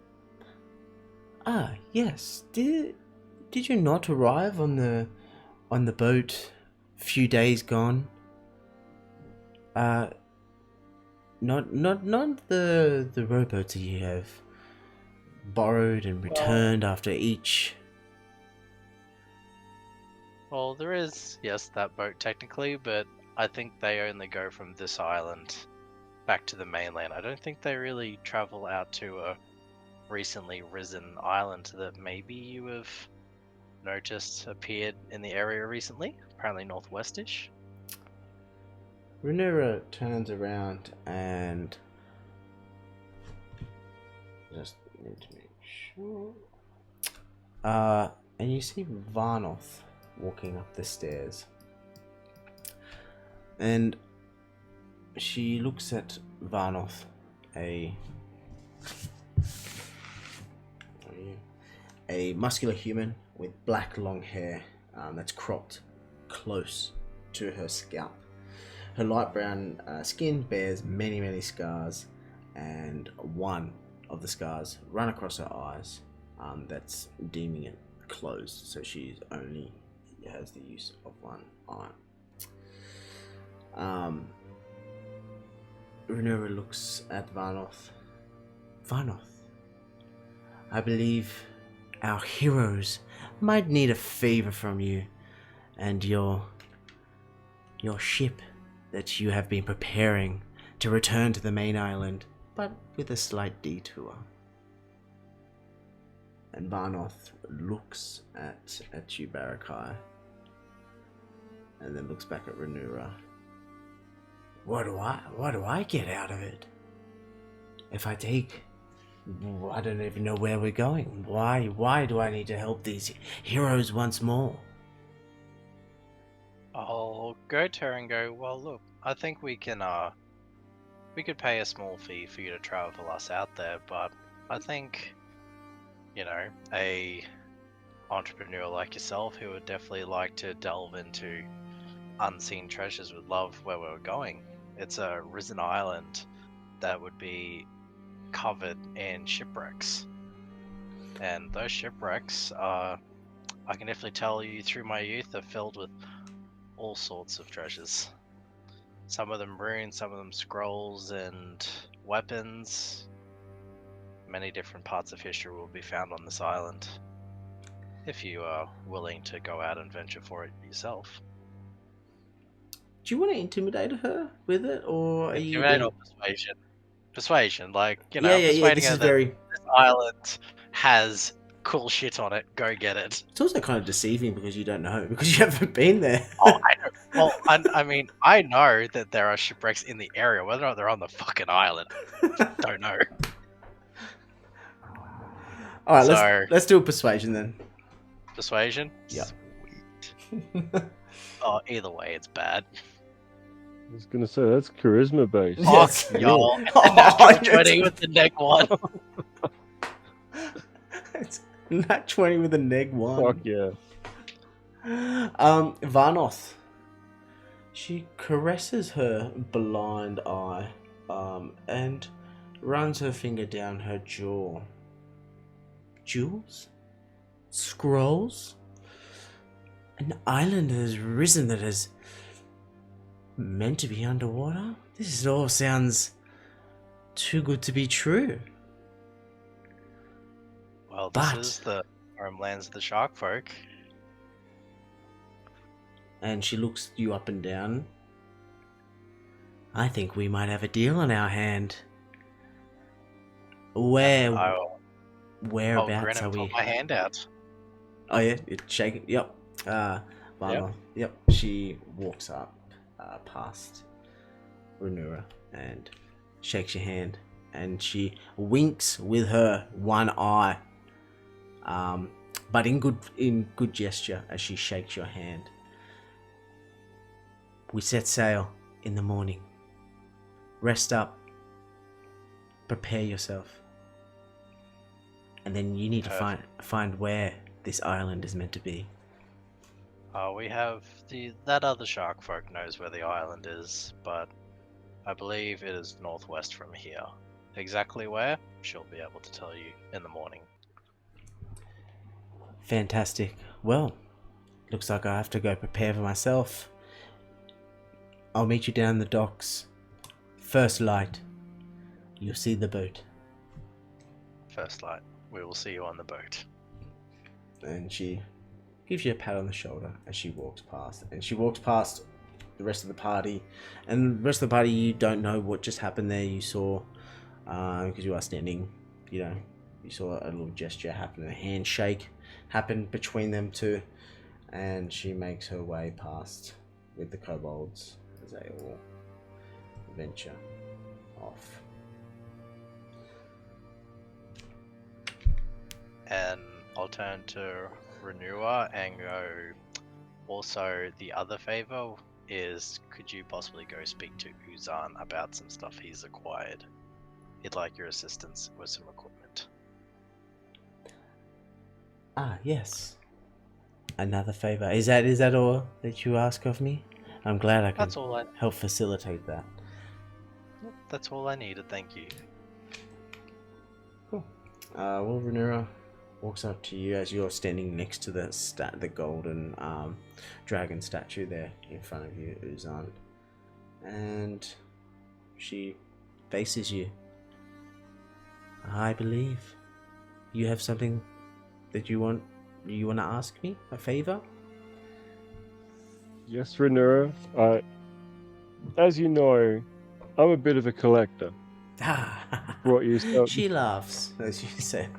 Ah, yes. Did you not arrive on the boat a few days gone? Not the rowboats that you have borrowed and returned after each. Well, there is, yes, that boat technically, but I think they only go from this island back to the mainland. I don't think they really travel out to a recently risen island that maybe you have noticed appeared in the area recently, apparently northwestish. Renura turns around and just need to make sure. And you see Varnoth walking up the stairs, and she looks at Varnoth, a muscular human with black long hair that's cropped close to her scalp. Her light brown skin bears many scars, and one of the scars run across her eyes that's deeming it closed, so she only has the use of one eye. Renura looks at Varnoth. Varnoth, I believe our heroes might need a favor from you and your ship that you have been preparing to return to the main island, but with a slight detour. And Varnoth looks at you, Barakai, and then looks back at Renura. What do I get out of it? If I take, I don't even know where we're going. Why do I need to help these heroes once more? I'll go to her and go, well, look, I think we could pay a small fee for you to travel us out there, but I think, a entrepreneur like yourself who would definitely like to delve into unseen treasures would love where we're going. It's a risen island that would be covered in shipwrecks. And those shipwrecks I can definitely tell you through my youth, are filled with all sorts of treasures. Some of them runes, some of them scrolls and weapons. Many different parts of history will be found on this island, if you are willing to go out and venture for it yourself. Do you want to intimidate her with it, or are you? Intimidate or persuasion? Persuasion, Yeah. persuading This her is that very. this island has cool shit on it. Go get it. It's also kind of deceiving because you don't know, because you haven't been there. Oh, I know. Well, I mean, I know that there are shipwrecks in the area. Whether or not they're on the fucking island, don't know. All right, So- let's do a persuasion then. Persuasion? Yeah. Sweet. Oh, either way, it's bad. I was gonna say that's charisma based. Yes. Fuck y'all. Oh, Natural yes. 20 with the neck one. It's nat 20 with a neg 1. Fuck yeah. Varnoth. She caresses her blind eye, and runs her finger down her jaw. Jewels? Scrolls? An island has risen that is meant to be underwater? This all sounds too good to be true. Well, this But- is the homelands of the shark folk. And she looks you up and down. I think we might have a deal on our hand. I'll Whereabouts grin are and we? put my hand out. Oh yeah, it's shaking. Yep. Varnoth. Yep. She walks up past Renura and shakes your hand, and she winks with her one eye. But in good gesture as she shakes your hand. We set sail in the morning. Rest up. Prepare yourself. And then you need to find where this island is meant to be. We have that other shark folk knows where the island is, but I believe it is northwest from here. Exactly where? She'll be able to tell you in the morning. Fantastic. Well, looks like I have to go prepare for myself. I'll meet you down the docks. First light. You'll see the boat. First light. We will see you on the boat. And she gives you a pat on the shoulder as she walks past. And she walks past the rest of the party. And the rest of the party, you don't know what just happened there. You saw, because you are standing, you saw a little gesture happen, a handshake happen between them two. And she makes her way past with the kobolds as they all venture off. And I'll turn to Renua and go, also the other favor is, could you possibly go speak to Uzan about some stuff he's acquired? He'd like your assistance with some equipment. Ah, yes. Another favor. Is that all that you ask of me? I'm glad I can That's all help facilitate that. That's all I needed, thank you. Cool. Well, Renura walks up to you as you're standing next to the golden dragon statue there in front of you, Uzan. And she faces you. I believe you have something that you want to ask me, a favor? Yes, Rhaenyra. As you know, I'm a bit of a collector. Brought you some, She laughs, as you said.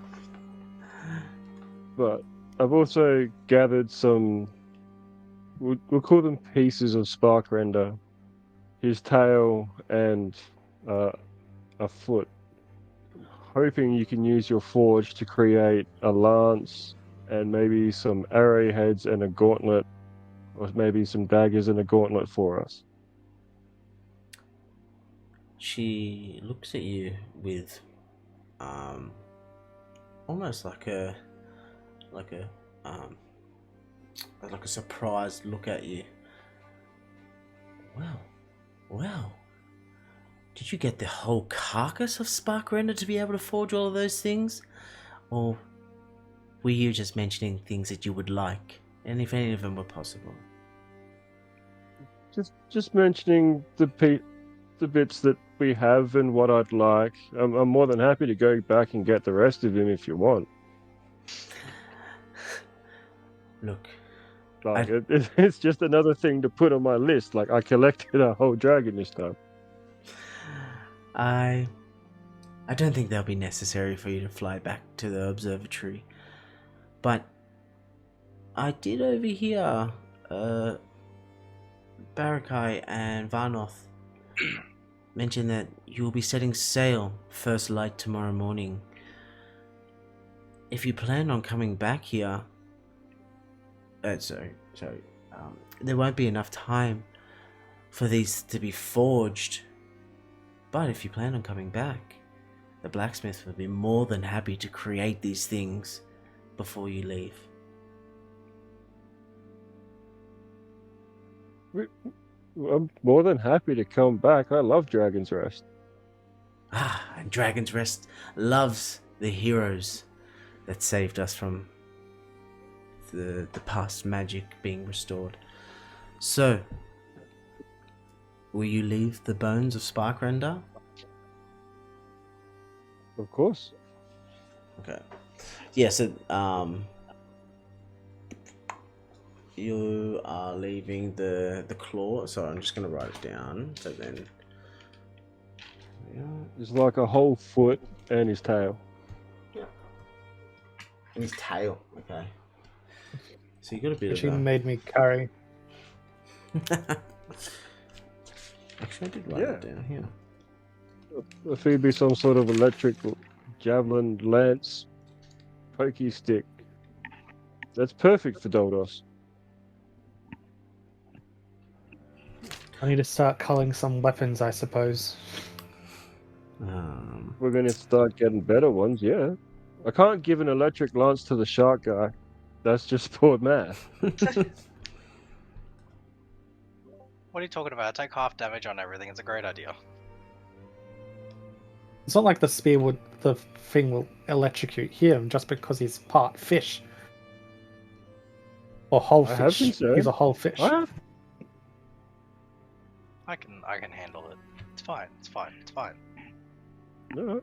but I've also gathered some. We'll call them pieces of Sparkrender. His tail and a foot. Hoping you can use your forge to create a lance and maybe some arrowheads and a gauntlet, or maybe some daggers and a gauntlet for us. She looks at you with almost like a surprised look at you. Well, did you get the whole carcass of Sparkrender to be able to forge all of those things? Or were you just mentioning things that you would like, and if any of them were possible? Just mentioning the bits that we have and what I'd like. I'm more than happy to go back and get the rest of him if you want. Look, Like it's just another thing to put on my list. Like I collected a whole dragon this time. I don't think that'll be necessary for you to fly back to the observatory. But I did overhear Barakai and Varnoth mention that you will be setting sail first light tomorrow morning. If you plan on coming back here, there won't be enough time for these to be forged. But if you plan on coming back, the blacksmith will be more than happy to create these things before you leave. I'm more than happy to come back. I love Dragon's Rest. And Dragon's Rest loves the heroes that saved us from the past magic being restored. So, will you leave the bones of Sparkrender? Of course. Okay. Yeah, so you are leaving the claw. So I'm just gonna write it down. So then, yeah. It's like a whole foot and his tail. And his tail. Okay. So you got a bit She of a... made me carry. Actually, I did write it down here. If he'd be some sort of electric javelin, lance, pokey stick, that's perfect for Doldos. I need to start culling some weapons, I suppose. We're going to start getting better ones, yeah. I can't give an electric lance to the shark guy. That's just poor math. What are you talking about? I take half damage on everything. It's a great idea. It's not like the thing will electrocute him just because he's part fish. Or whole I have fish. been saying. He's a whole fish. I can handle it. It's fine. It's fine. It's fine. No.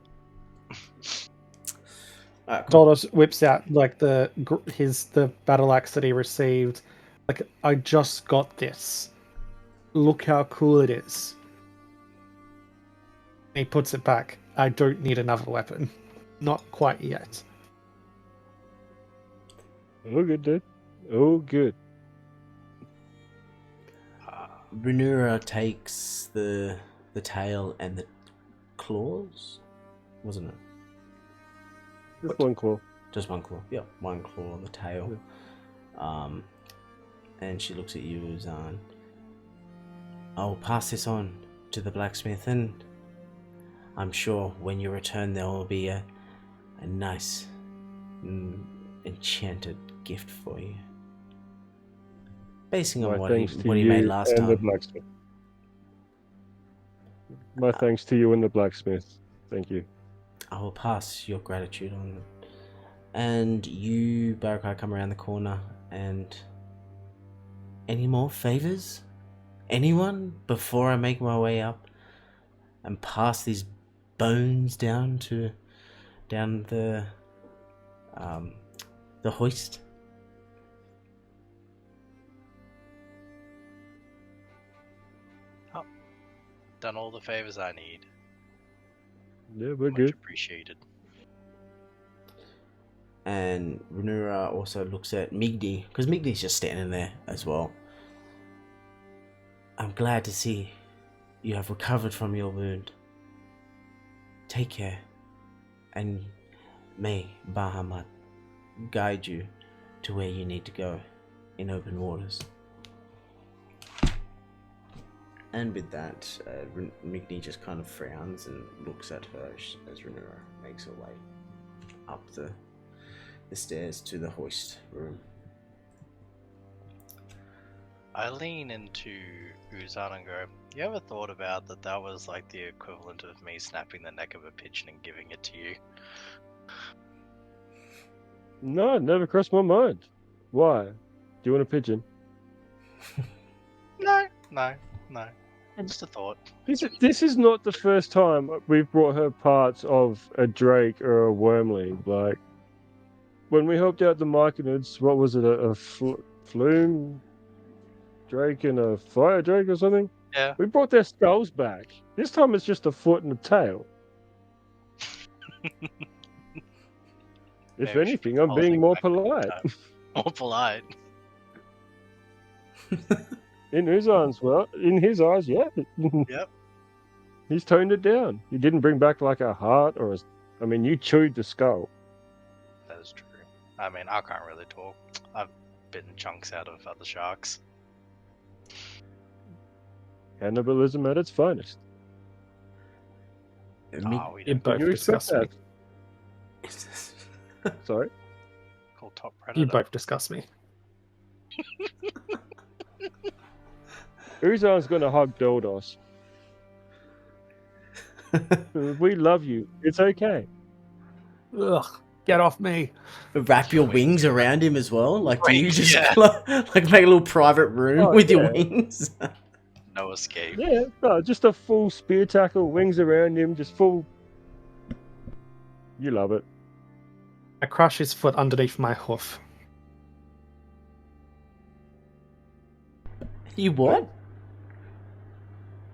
Doldos whips out like the battle axe that he received. Like, I just got this. Look how cool it is. He puts it back. I don't need another weapon. Not quite yet. Oh, good, dude. Oh, good. Rhaenyra takes the tail and the claws, wasn't it? Just one claw. Just one claw. Yep, one claw on the tail. Yeah. And she looks at you, Uzan. I'll pass this on to the blacksmith, and I'm sure when you return there will be a nice enchanted gift for you. Basing on what he made last time. The blacksmith. My thanks to you and the blacksmith. Thank you. I will pass your gratitude on. And you, Barakai, come around the corner, and any more favors? Anyone? Before I make my way up and pass these bones down the hoist. Done all the favors I need. Yeah, we're Much good. appreciated. And Renura also looks at Migdi, because Migdi's just standing there as well. I'm glad to see you have recovered from your wound. Take care, and may Bahamut guide you to where you need to go in open waters. And with that, Migdi just kind of frowns and looks at her as Renura makes her way up the stairs to the hoist room. I lean into Uzan and go, you ever thought about that was like the equivalent of me snapping the neck of a pigeon and giving it to you? No, it never crossed my mind. Why? Do you want a pigeon? No. Just a thought. This is not the first time we've brought her parts of a drake or a wormling. Like, when we helped out the Myconids, what was it, a flume drake and a fire drake or something? Yeah. We brought their skulls back. This time it's just a foot and a tail. If Maybe we should anything, be I'm being holding more back polite. More polite. In his eyes, yeah. Yep. He's toned it down. He didn't bring back like a heart or you chewed the skull. That is true. I mean, I can't really talk. I've bitten chunks out of other sharks. Cannibalism at its finest. We You don't both You accept disgust me. that? Sorry? call top predator. You both disgust me. Uzan's gonna hug Doldos. We love you. It's okay. Ugh, get off me. Wrap your wings around him as well. Like, do you Wings, just yeah. like make a little private room Oh, with your yeah. wings? No escape. Yeah, no, just a full spear tackle, wings around him, just full. You love it. I crush his foot underneath my hoof. You what?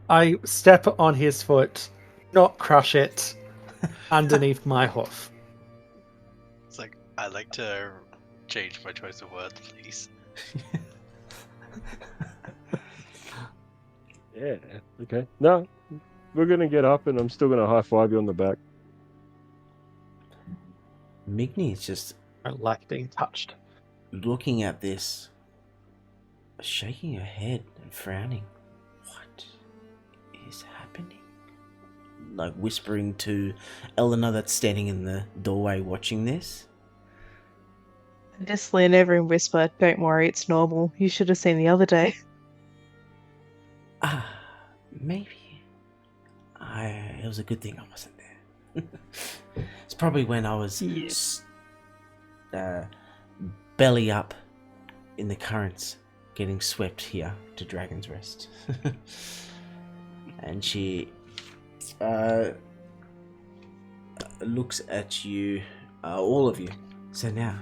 I step on his foot, not crush it, underneath my hoof. It's like, I like to change my choice of words, please. Yeah. Okay. No, we're gonna get up, and I'm still gonna high five you on the back. Migni is just I like being touched. looking at this, shaking her head and frowning. What is happening? Like whispering to Eleanor that's standing in the doorway watching this. I just lean over and whisper, "Don't worry, it's normal. You should have seen the other day." Maybe. It was a good thing I wasn't there. It's probably when I was belly up in the currents, getting swept here to Dragon's Rest. And she looks at you, all of you. So now,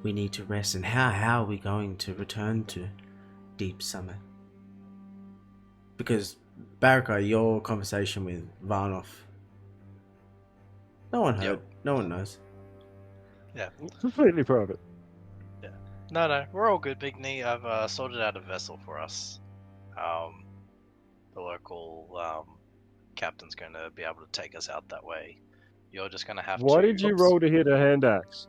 we need to rest. And how are we going to return to Deep Summer? Because, Baraka, your conversation with Varnov, no one heard. Yep. No one knows. Completely private. No, we're all good, Big Knee. I've sorted out a vessel for us. The local captain's going to be able to take us out that way. You're just going to have to... Why did you roll to hit a hand axe?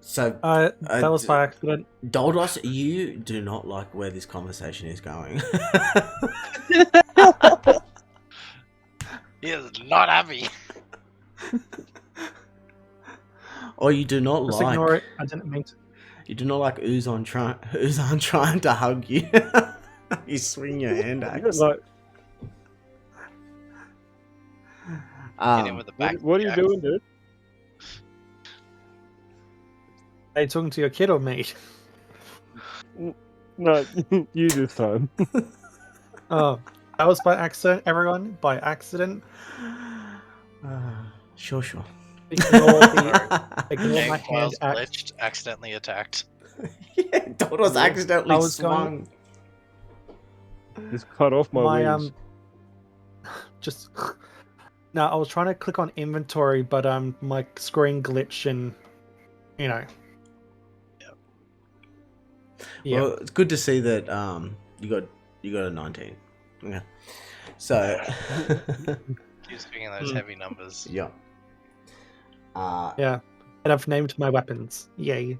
So, That was by accident. Doldos, you do not like where this conversation is going. He is not happy. Or you do not Just like... ignore it. I didn't mean to. You do not like Uzan trying to hug you. You swing your hand axe. Like, Hit him with the back. what are you doing, dude? Are you talking to your kid or me? No, you this time. Oh, That was by accident, everyone. By accident. Sure. Ignore ignore Game my hand files axe. glitched, accidentally attacked. Yeah, Doddle's Yeah. accidentally I was going- swung. Just cut off my wings. Just no, I was trying to click on inventory, but my screen glitched and Yeah. Well, it's good to see that you got a 19. Okay. So Keep speaking those heavy numbers. yeah. Yeah. And I've named my weapons. Yay.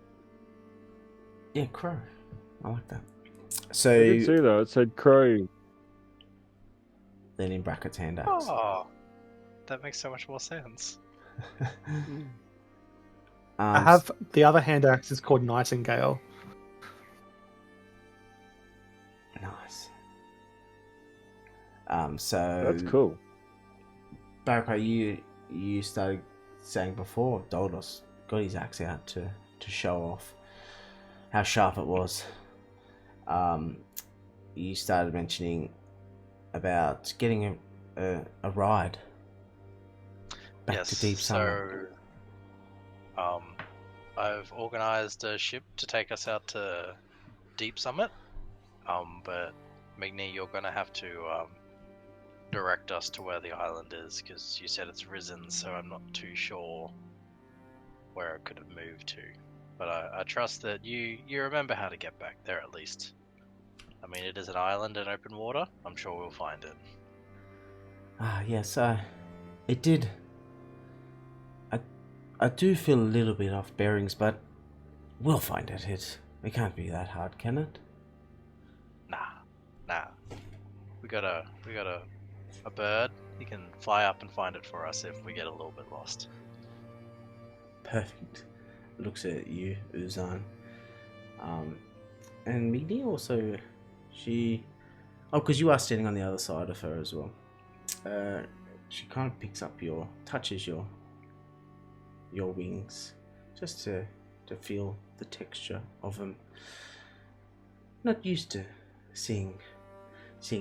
Yeah, crow. I like that. I So did see that. It said crow. then in brackets hand axe. Oh, that makes so much more sense. I have the other hand axe is called Nightingale. Nice. So That's cool. Baraka, you started saying before Doldos got his axe out to show off how sharp it was. You started mentioning about getting a ride back to Deep Summer. So I've organised a ship to take us out to Deep Summit. But Magni, you're gonna have to direct us to where the island is, because you said it's risen, so I'm not too sure where it could have moved to. But I trust that you remember how to get back there at least. I mean, it is an island in open water. I'm sure we'll find it. Yes, it did. I do feel a little bit off bearings, but we'll find it. It can't be that hard, can it? Nah. We got a bird. He can fly up and find it for us if we get a little bit lost. Perfect. Looks at you, Uzan. And Migni also, because you are standing on the other side of her as well. She kind of picks up touches your wings, just to feel the texture of them. Not used to seeing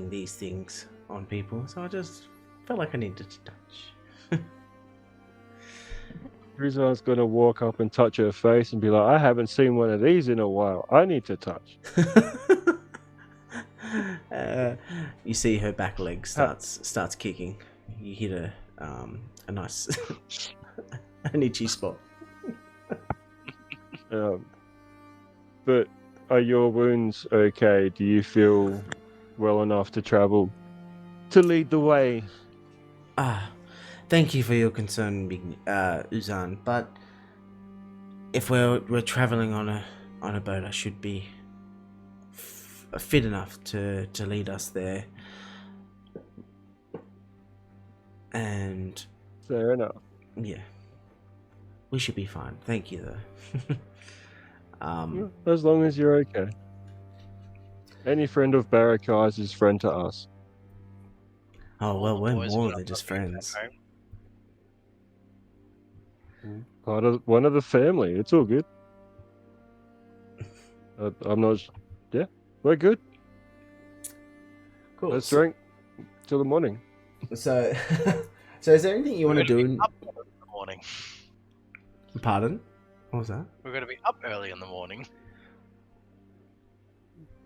these things on people, so I just felt like I needed to touch. Rizwan's gonna walk up and touch her face and be like, I haven't seen one of these in a while. I need to touch. You see her back leg starts kicking. You hit a nice an itchy spot. But are your wounds okay? Do you feel well enough to travel to lead the way? Thank you for your concern, Uzan. But if we're traveling on a boat, I should be fit enough to lead us there. And Fair enough. yeah, we should be fine. Thank you, though. As long as you're okay. Any friend of Barakai's is friend to us. Oh well, The we're boys more got than just nothing friends. at home. Part of one of the family. It's all good. I'm not. Yeah, we're good. Cool. Let's drink till the morning. So, is there anything you want to do? Be up early in the morning. Pardon? What was that? We're going to be up early in the morning.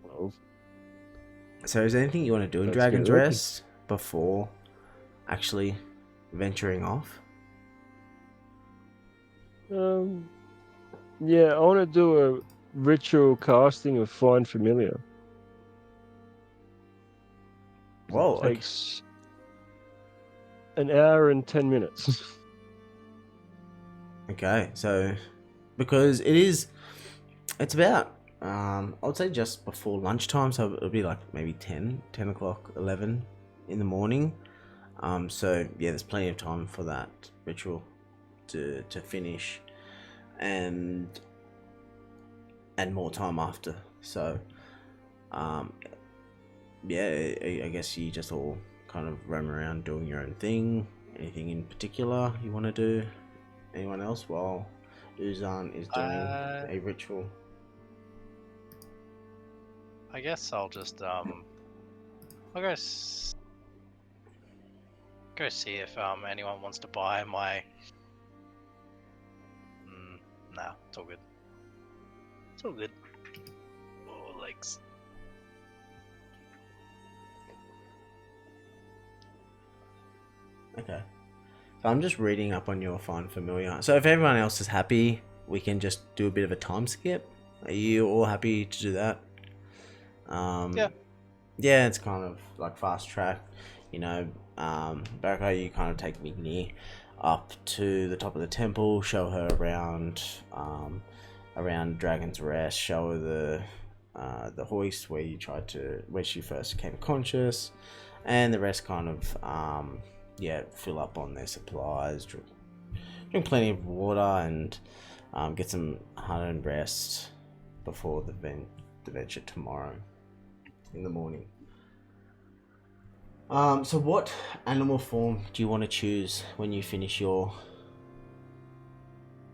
Well, So, is there anything you want to do in Let's Dragon's get working. Rest before actually venturing off? yeah, I want to do a ritual casting of Find Familiar. Whoa, It takes an hour and 10 minutes. Okay, so because it's about I would say just before lunchtime, so it'll be like maybe 10 o'clock, 11 in the morning. So yeah, there's plenty of time for that ritual to finish, and more time after. So yeah, I guess you just all kind of roam around doing your own thing. Anything in particular you want to do? Anyone else while Uzan is doing a ritual? I guess I'll just I'll go go see if anyone wants to buy my. Nah, it's all good. It's all good. Oh, legs. Okay. So I'm just reading up on your Find Familiar. So if everyone else is happy, we can just do a bit of a time skip. Are you all happy to do that? Yeah. Yeah, it's kind of like fast track. You know, Baraka, you kind of take Migni up to the top of the temple, show her around Dragon's Rest, show her the hoist where she first became conscious, and the rest kind of fill up on their supplies, drink plenty of water, and get some hard-earned rest before the venture tomorrow in the morning. So what animal form do you want to choose when you finish your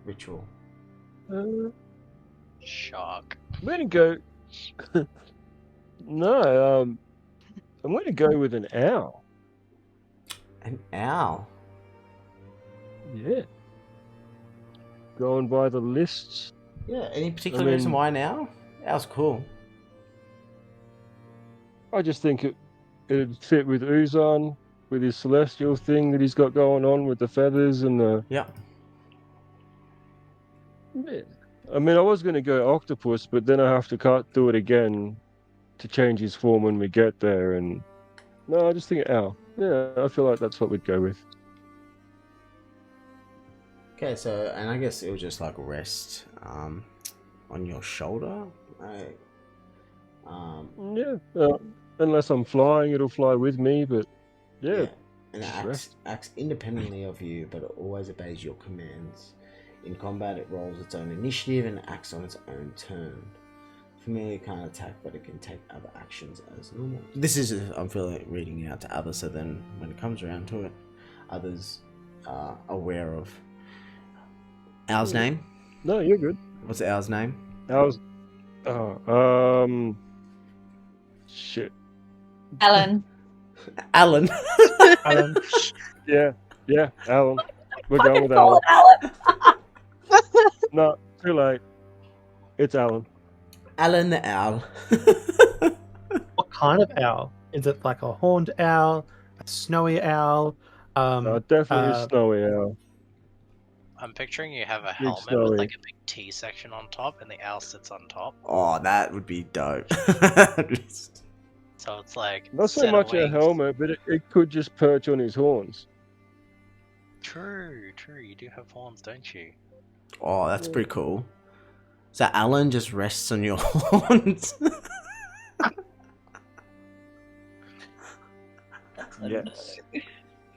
ritual? Shark. I'm gonna go. No, I'm gonna go with an owl. An owl? Yeah. Going by the lists. Yeah, any particular reason why an owl? Owl's cool. I just think it'd fit with Uzan, with his celestial thing that he's got going on with the feathers and the. Yeah. Yeah. I mean, I was going to go octopus, but then I have to do it again to change his form when we get there. And no, I just think owl. Yeah, I feel like that's what we'd go with. Okay, so, and I guess it was just like rest on your shoulder. Unless I'm flying, it'll fly with me, but yeah. And it acts independently of you, but it always obeys your commands. In combat, it rolls its own initiative and acts on its own turn. Familiar can't attack, but it can take other actions as normal. This is, I'm feeling reading it out to others, so then when it comes around to it, others are aware of Owl's name. No, you're good. What's the owl's name? Owl's. Shit. Alan. Alan. Alan. Yeah, Alan. We're going with Call Alan. it Alan. No, too late. It's Alan. Alan the owl. What kind of owl? Is it like a horned owl, a snowy owl? No, definitely a snowy owl. I'm picturing you have a Big helmet snowy. with like a big T section on top, and the owl sits on top. Oh, that would be dope. So it's like Not so set of much a wings. helmet, but it could just perch on his horns. True. You do have horns, don't you? Oh, that's pretty cool. So Alan just rests on your horns. Yes.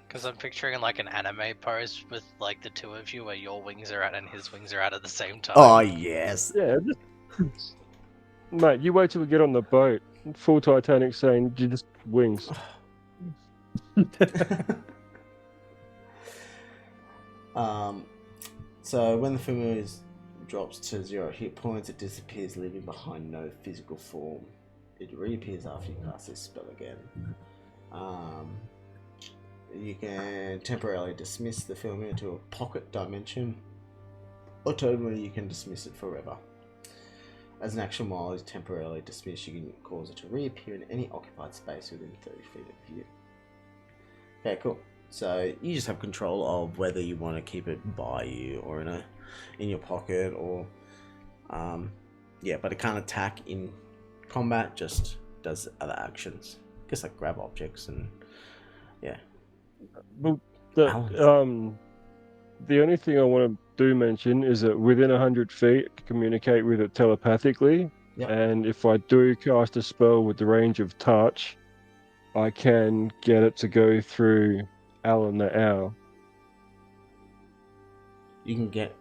Because I'm picturing like an anime pose with like the two of you where your wings are out and his wings are out at the same time. Oh, yes. Yeah. Mate, you wait till we get on the boat. Full Titanic saying, just wings. So when the familiar drops to 0 hit points, it disappears, leaving behind no physical form. It reappears after you cast this spell again. You can temporarily dismiss the familiar to a pocket dimension, alternatively you can dismiss it forever. As an action, while it is temporarily dismissed, you can cause it to reappear in any occupied space within 30 feet of you. Okay, cool. So you just have control of whether you want to keep it by you or in your pocket, or but it can't attack in combat. Just does other actions. I guess like grab objects and Well, the only thing I want to mention is that within 100 feet, I can communicate with it telepathically. Yep. And if I do cast a spell with the range of touch, I can get it to go through Alan the owl. You can get.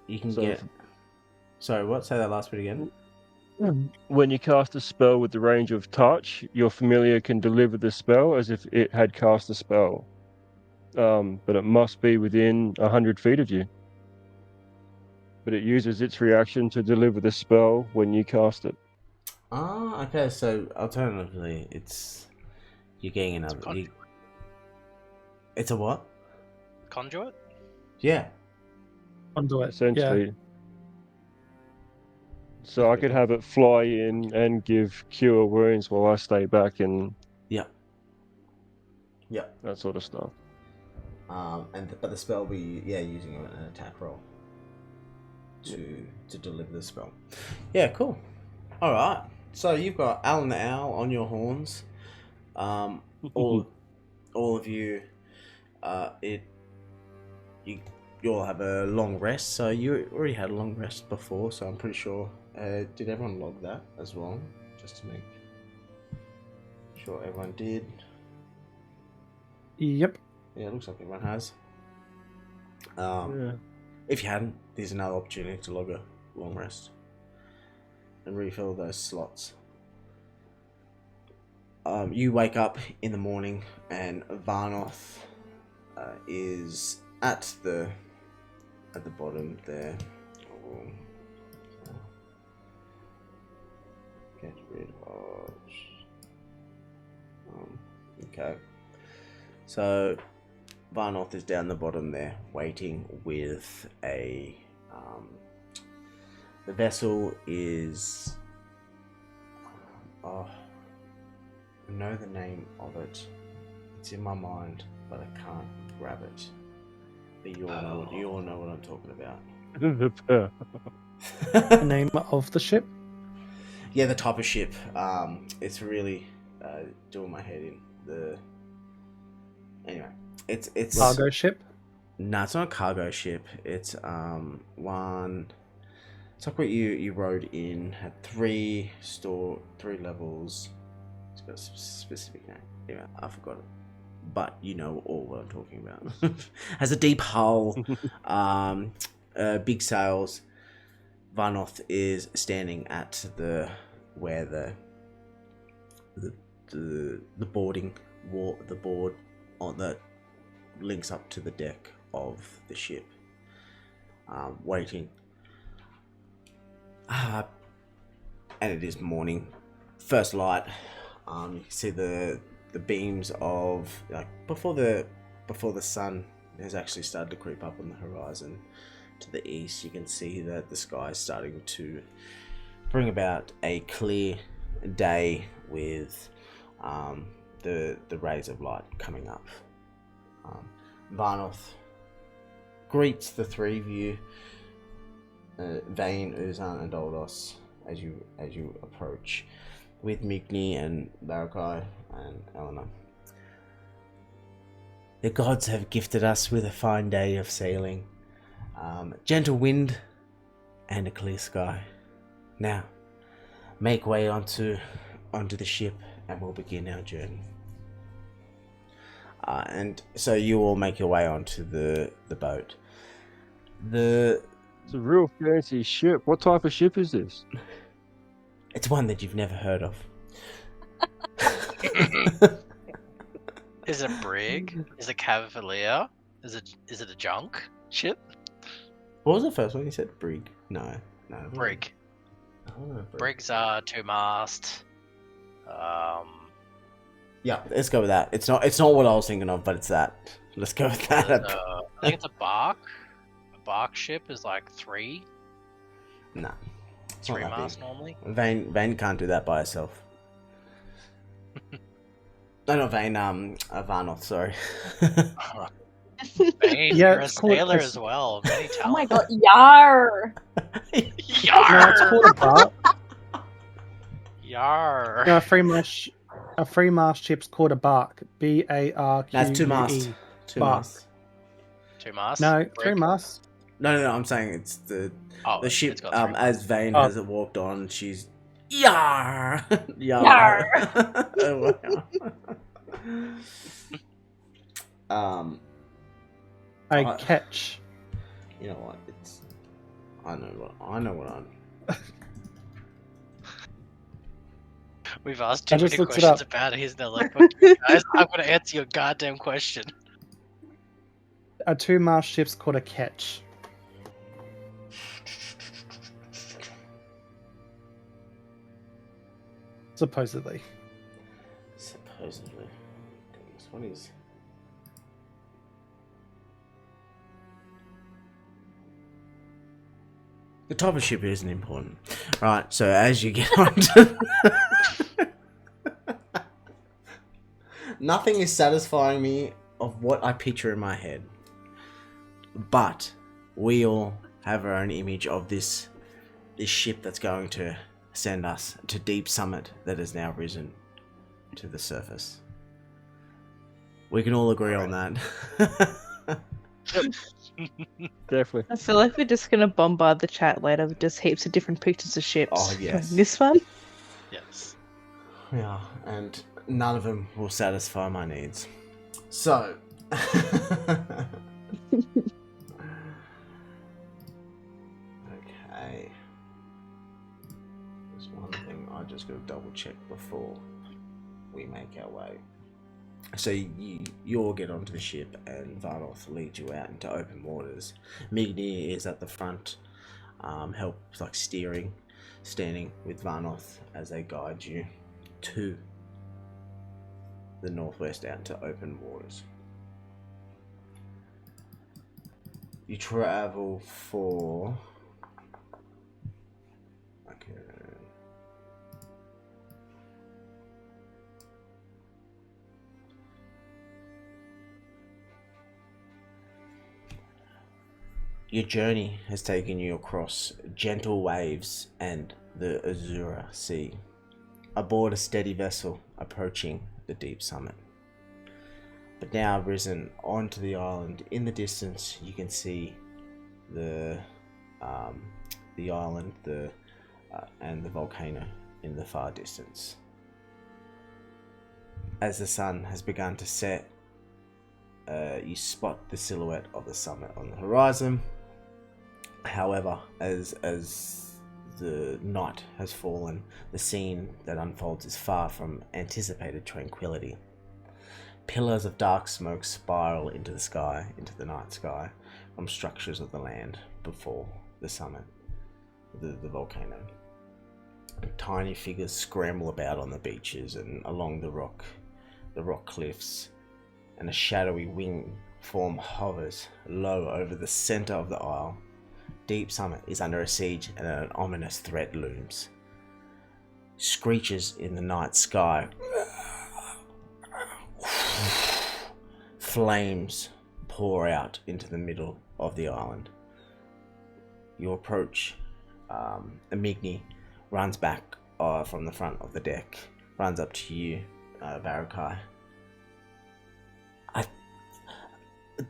Sorry, what? Say that last bit again. When you cast a spell with the range of touch, your familiar can deliver the spell as if it had cast the spell. But it must be within 100 feet of you. But it uses its reaction to deliver the spell when you cast it. Ah, okay. So alternatively, you're getting another. It's a what? conduit? Yeah. Conduit. essentially. So I could have it fly in and give cure wounds while I stay back and Yeah. Yeah. that sort of stuff. But the spell will be using an attack roll to deliver the spell. Yeah, cool. All right. So you've got Alan the Owl on your horns. All of you. You all have a long rest. So you already had a long rest before. So I'm pretty sure. Did everyone log that as well? Just to make sure everyone did. Yep. Yeah, it looks like everyone has. Yeah. If you hadn't, there's another opportunity to log a long rest and refill those slots. You wake up in the morning and Varnoth is at the bottom there. Get rid of. Okay. So Varnoth is down the bottom there, waiting with a. The vessel is. I know the name of it. It's in my mind, but I can't grab it. But you all know what I'm talking about. The name of the ship. Yeah, the type of ship. It's really doing my head in. Anyway, it's Cargo ship. No, it's not a cargo ship. It's one. It's like what you rode in. Had three levels. It's got a specific name. Yeah, I forgot it. But you know all what I'm talking about. Has a deep hull, big sails. Varnoth is standing at where the boarding wall, the board on that links up to the deck of the ship, waiting. And it is morning, first light. You can see the beams of before the sun has actually started to creep up on the horizon to the east. You can see that the sky is starting to bring about a clear day with the rays of light coming up. Varnoth greets the three of you, Vane, Uzan, and Doldos, as you approach, with Migni and Barakai and Eleanor. The gods have gifted us with a fine day of sailing, gentle wind, and a clear sky. Now, make way onto the ship, and we'll begin our journey. And so you all make your way onto the boat. It's a real fancy ship. What type of ship is this? It's one that you've never heard of. Is it a brig? Is it cavalier? Is it a junk ship? What was the first one you said? Brig? No. Brig. Brig. Brigs are 2-mast. Yeah, let's go with that. It's not what I was thinking of, but it's that. Let's go with that. I think it's a bark. A bark ship is like 3. Nah. It's not that 3-mast big. normally. Vane can't do that by herself. No, not Vane. Varnoth. Sorry. Vane, Yeah, you're a it's called- sailor it's- as well. Many Oh my talents. god, yar! No, it's Yarr! called a bark. Yarr! No, a free mast ship's called a bark. BARQUE. That's 2 masts. 2 Bark. masts. 2-mast? No, Brig? 3 masts. No. I'm saying it's the ship. It's got 3 As Vane Oh. has it walked on, she's yar. Yar. Oh, wow. A Uh, catch. You know what? I know what I'm. We've asked I too just many looked it questions up. about it. He's now like, "Fuck you guys, I'm gonna answer your goddamn question." A 2 mast ship's called a catch. Supposedly. Supposedly. Goodness, what is? The type of ship isn't important. Right, so as you get onto... Nothing is satisfying me of what I picture in my head. But we all have our own image of this ship that's going to send us to Deep Summit that has now risen to the surface. We can all agree on that. Definitely. I feel like we're just gonna bombard the chat later with just heaps of different pictures of ships. Oh, yes. This one? Yes. Yeah, and none of them will satisfy my needs. So... Okay. There's one thing I just got to double check before we make our way. So you all get onto the ship and Varnoth leads you out into open waters. Mignir is at the front, helps like steering, standing with Varnoth as they guide you to the northwest out into open waters. You travel for... Okay. Your journey has taken you across gentle waves and the Azura Sea, aboard a steady vessel approaching the Deep Summit. But now risen onto the island, in the distance you can see the island, and the volcano in the far distance. As the sun has begun to set, you spot the silhouette of the summit on the horizon. However, as the night has fallen, the scene that unfolds is far from anticipated tranquility. Pillars of dark smoke spiral into the sky, into the night sky, from structures of the land before the summit, the volcano. Tiny figures scramble about on the beaches and along the rock cliffs, and a shadowy wing form hovers low over the center of the isle. Deep Summit is under a siege and an ominous threat looms. Screeches in the night sky. Flames pour out into the middle of the island. You approach. Amigni runs back from the front of the deck, runs up to you, Barakai.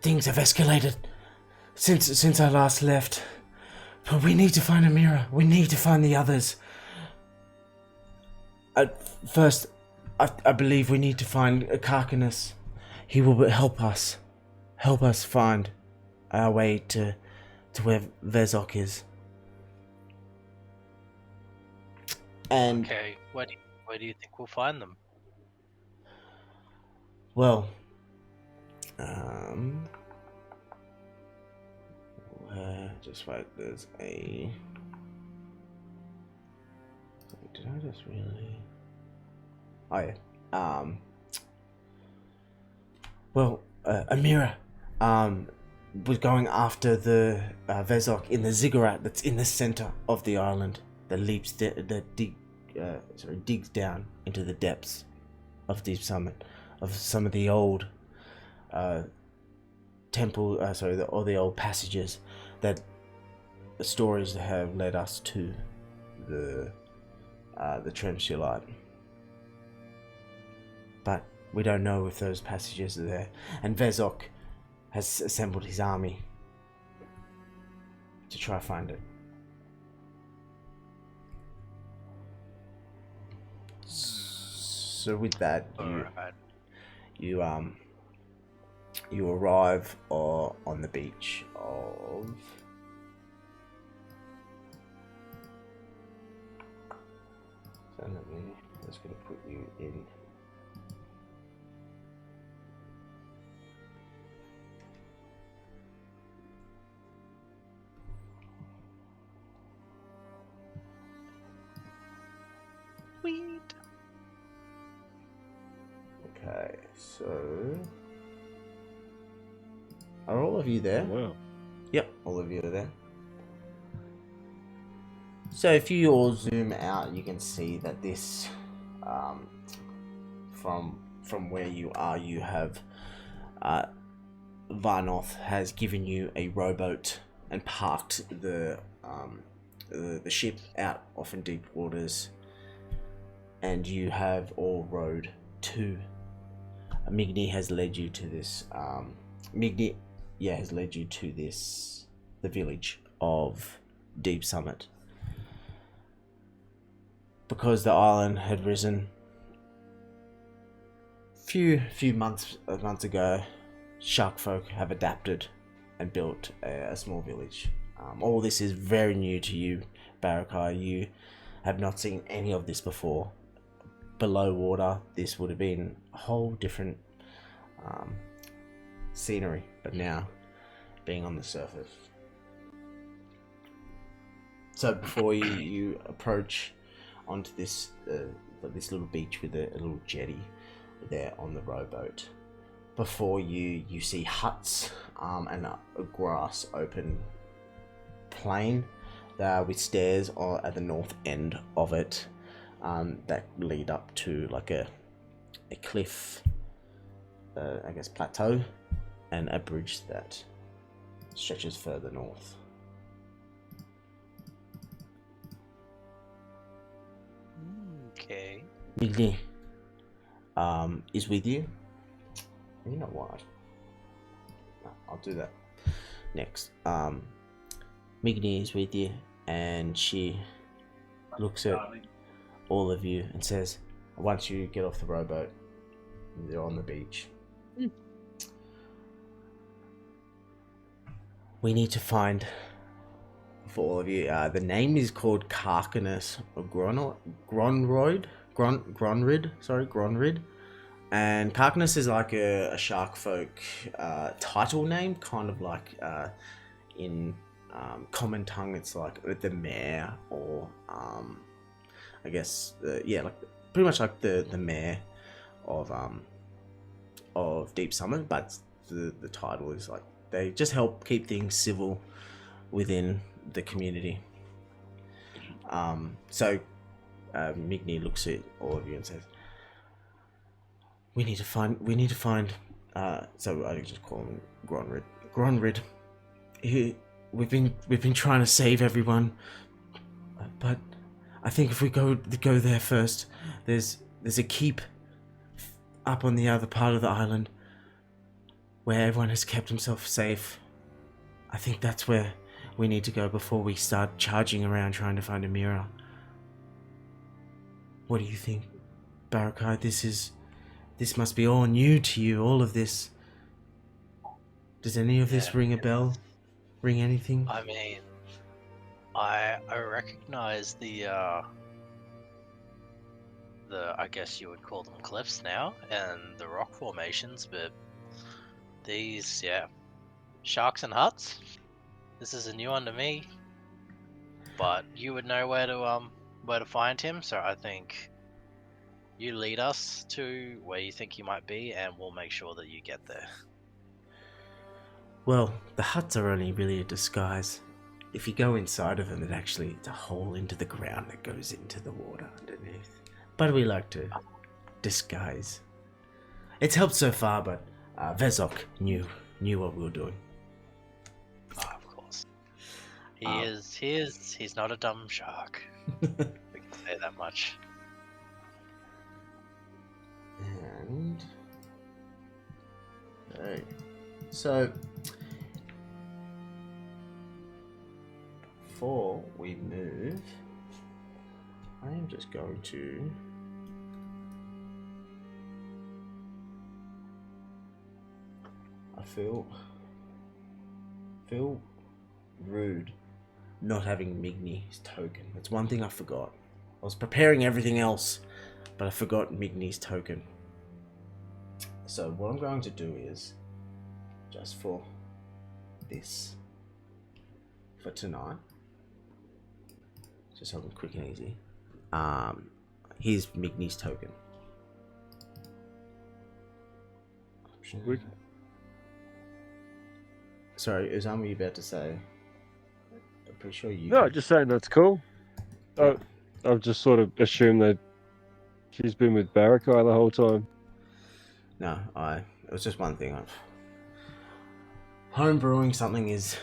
Things have escalated since I last left. But we need to find a mirror. We need to find the others. First, I believe we need to find Karkanis. He will help us find our way to where Vezok is. And Okay, where do you think we'll find them? well, just wait. There's a. Did I just really? Oh yeah. Well, Amira, was going after the Vezok in the ziggurat that's in the center of the island that digs down into the depths of Deep Summit, of some of the old the old passages that the stories have led us to the Tremsulite. But we don't know if those passages are there, and Vezok has assembled his army to try find it. So with that, you arrive on the beach of Let's gonna put you in. Sweet. Okay, so are all of you there? Wow. Yep, all of you are there. So if you all zoom out, you can see that this, from where you are, you have Varnoth has given you a rowboat and parked the ship out off in deep waters, and you have all rowed to. Migni has led you to this. Has led you to this, the village of Deep Summit, because the island had risen few months ago. Shark folk have adapted and built a small village. All this is very new to you, Barakai. You have not seen any of this before. Below water, this would have been a whole different scenery, but now being on the surface. So before you approach onto this this little beach with a little jetty there on the rowboat, before you see huts and a grass open plain with stairs at the north end of it that lead up to like a cliff, I guess plateau, and a bridge that stretches further north. Okay. Migni is with you. You know what? No, I'll do that next. Migni is with you, and she looks at all of you and says, once you get off the rowboat, they're on the beach. We need to find, for all of you, the name is called Carcanus or Gronrid. And Carcanus is like a shark folk title name, kind of like in common tongue it's like the mayor, or I guess like pretty much like the mayor of Deep Summit, but the title is like they just help keep things civil within the community. So Migni looks at all of you and says, We need to find. So I just call him Gronrid. We've been trying to save everyone, but I think if we go there first, there's a keep up on the other part of the island where everyone has kept himself safe. I think that's where we need to go before we start charging around trying to find a mirror. What do you think, Barakai? This must be all new to you, all of this. Does any of this ring a bell? Ring anything? I mean, I recognize the I guess you would call them cliffs now, and the rock formations, but these, sharks and huts. This is a new one to me. But you would know where to find him, so I think you lead us to where you think he might be, and we'll make sure that you get there. Well, the huts are only really a disguise. If you go inside of them, it's a hole into the ground that goes into the water underneath. But we like to disguise. It's helped so far, but Vezok knew what we were doing. Oh, of course. He's not a dumb shark. We can say that much. And okay. So before we move, I am just going to feel rude not having Migni's token. That's one thing I forgot. I was preparing everything else, but I forgot Migni's token. So what I'm going to do is, just for this, for tonight, just something quick and easy. Here's Migni's token. Good. Sorry, Uzam, were you about to say? I'm pretty sure you. No, just saying that's cool. Oh, I've just sort of assumed that she's been with Barakai the whole time. No, it was just one thing. Home brewing something is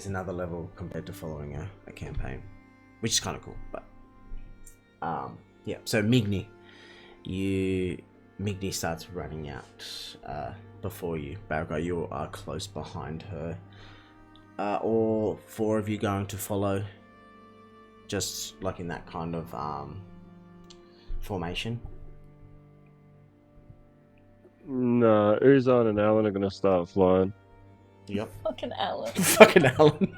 another level compared to following a campaign, which is kind of cool. But yeah. So Migni starts running out before you. Barakai, you are close behind her. All four of you going to follow, just like in that kind of formation. No, Uzan and Alan are going to start flying. Yep. Fucking Alan. Fucking Alan.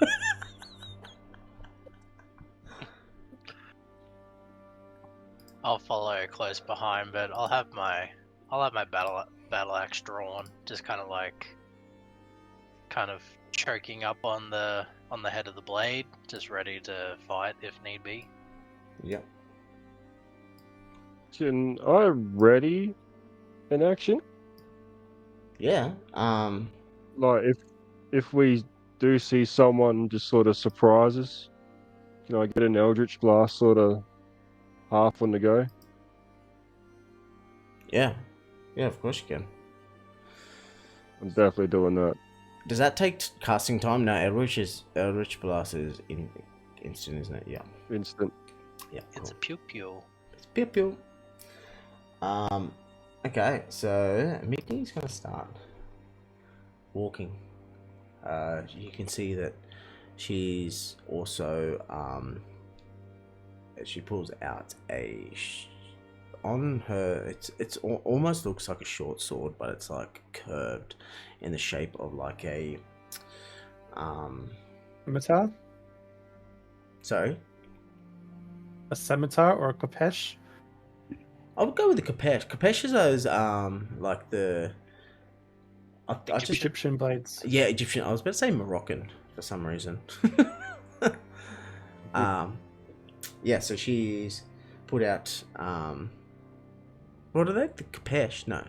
I'll follow close behind, but I'll have my battle axe drawn, just kind of choking up on the head of the blade, just ready to fight if need be. Yep. Can I ready an action? Yeah. Like if we do see someone just sort of surprise us, can I get an Eldritch Blast sort of half on the go? Yeah. Yeah, of course you can. I'm definitely doing that. Does that take casting time? No, Eldritch Blast is instant, isn't it? Yeah. Instant. Yeah. It's a pew pew. It's pew pew. Okay, so Mickey's gonna start walking. You can see that she's also she pulls out on her. It's almost looks like a short sword, but it's like curved in the shape of like a Scimitar? Sorry, A scimitar or a kapesh? I would go with the Kapesh. Kapesh is those like the Egyptian blades. Yeah, Egyptian. I was about to say Moroccan for some reason. Yeah, so she's put out what are they? The Kapesh? No.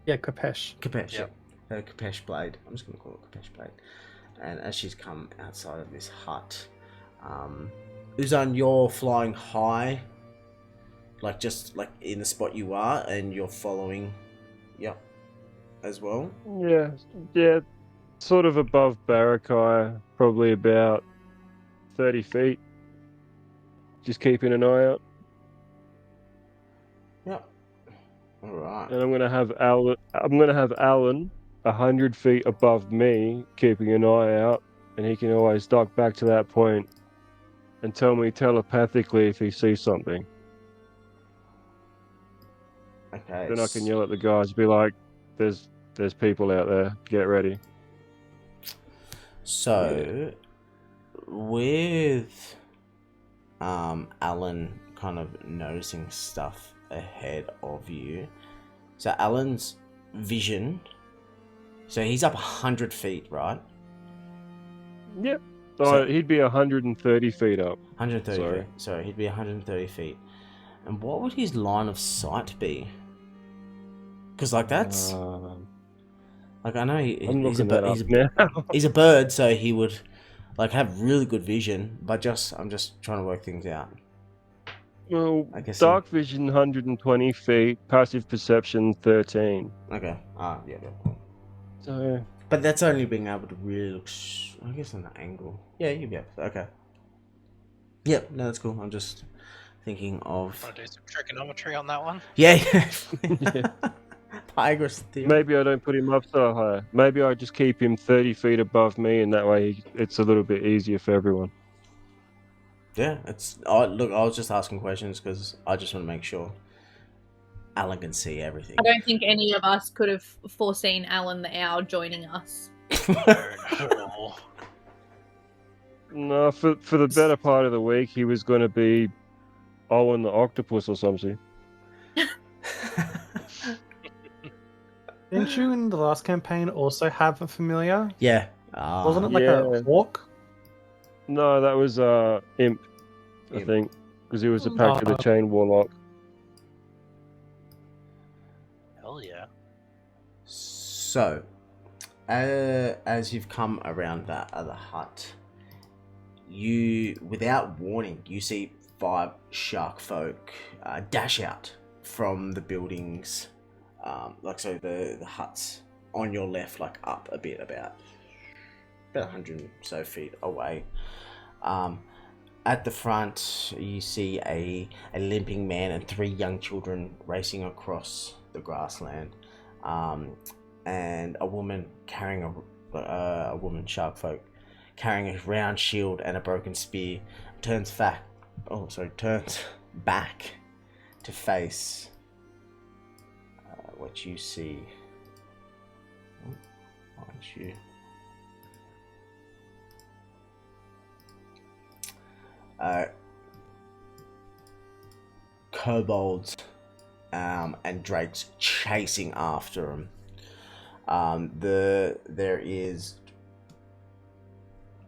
Yeah, kapesh. Kapesh, Yep. yeah. Her Kapesh blade. I'm just gonna call it Kapesh blade. And as she's come outside of this hut, Uzan, you're flying high, like just like in the spot you are, and you're following, yep, as well. Yeah, sort of above Barakai, probably about 30 feet. Just keeping an eye out. Yep. All right. And I'm gonna have Alan 100 feet above me, keeping an eye out, and he can always duck back to that point and tell me telepathically if he sees something. Okay. Then I can yell at the guys, be like, "There's people out there. Get ready." So, with Alan kind of noticing stuff ahead of you, so Alan's vision, so he's up 100 feet, right? Yep. So- He'd be 130 feet up. 130 Sorry. feet. So he'd be 130 feet. And what would his line of sight be? Because like that's like I know I'm he's a looking that up he's now. he's a bird, so he would like have really good vision. But I'm just trying to work things out. Well, I guess dark vision 120 feet, passive perception 13. Okay. Yeah. Cool. So But that's only being able to really look. I guess on the angle. Yeah, you'll be able to. Okay. Yep. No, that's cool. I'm just thinking of. Want to do some trigonometry on that one? Yeah. Yeah. Pythagoras theorem. maybe I don't put him up so high. Maybe I just keep him 30 feet above me, and that way it's a little bit easier for everyone. Yeah, it's. Look, I was just asking questions because I just want to make sure Alan can see everything. I don't think any of us could have foreseen Alan the Owl joining us. No. No, for the better part of the week, he was going to be Owen the Octopus or something. Didn't you in the last campaign also have a familiar? Yeah. Wasn't it like Yeah. a hawk? No, that was Imp, I Imp. think, because he was a Pact of the Chain Warlock. Hell yeah. So, as you've come around that other hut, you, without warning, you see 5 shark folk dash out from the buildings, the huts on your left, like up a bit, about 100 or so feet away. At the front, you see a limping man and 3 young children racing across the grassland, and a woman carrying a woman shark folk carrying a round shield and a broken spear turns back to face what you see. Kobolds and drakes chasing after him. There is.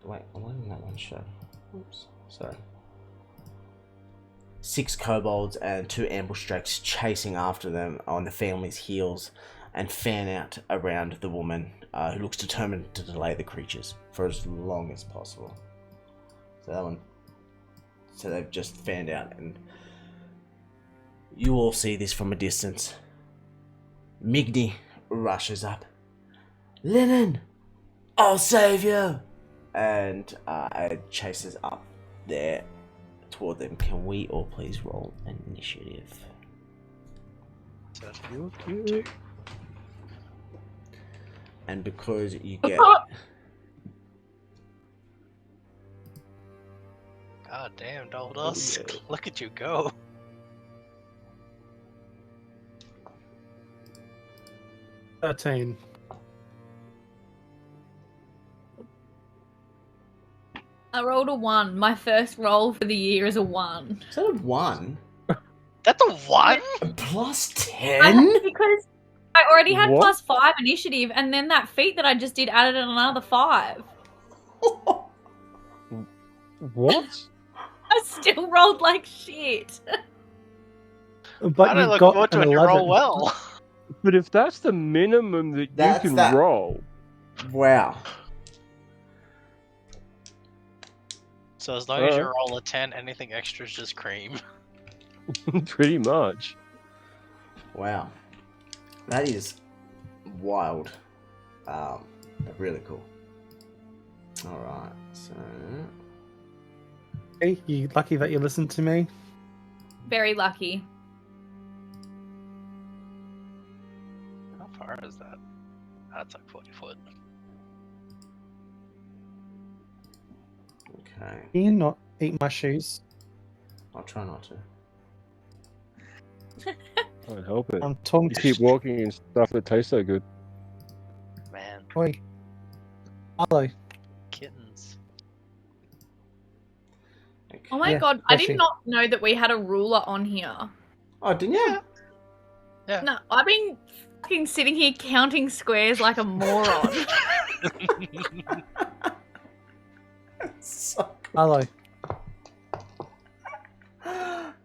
Wait, I'm letting that one show. Oops, sorry. 6 kobolds and 2 ambush drakes chasing after them on the family's heels, and fan out around the woman, who looks determined to delay the creatures for as long as possible. So they've just fanned out, and you all see this from a distance. Migni rushes up. Linen, I'll save you! And chases up there toward them. Can we all please roll an initiative? And because you get... God damn, Doldos. Oh, yeah. Look at you go. $13. I rolled a 1. My first roll for the year is a 1. Is that a 1? That's a 1? Plus I 10? because I already had What? +5 initiative, and then that feat that I just did added another 5. What? I still rolled like shit. But I don't you look got forward to an when you 11. roll well. But if that's the minimum that That's you can that. roll, Wow. So as long as you roll a 10, anything extra is just cream. pretty much. Wow. That is wild. Really cool. Alright, so... Hey, you lucky that you listened to me. Very lucky. How far is that? That's like 40 foot. Okay. Can you not eat my shoes? I'll try not to. Can't help it. I'm talking You to keep walking in stuff that tastes so good. Man, Oi. Hello. kittens. Okay. Oh my Yeah, god, I bless did you. not know that we had a ruler on here. Oh, didn't you? Yeah. No, I've been fucking sitting here counting squares like a moron. So Hello.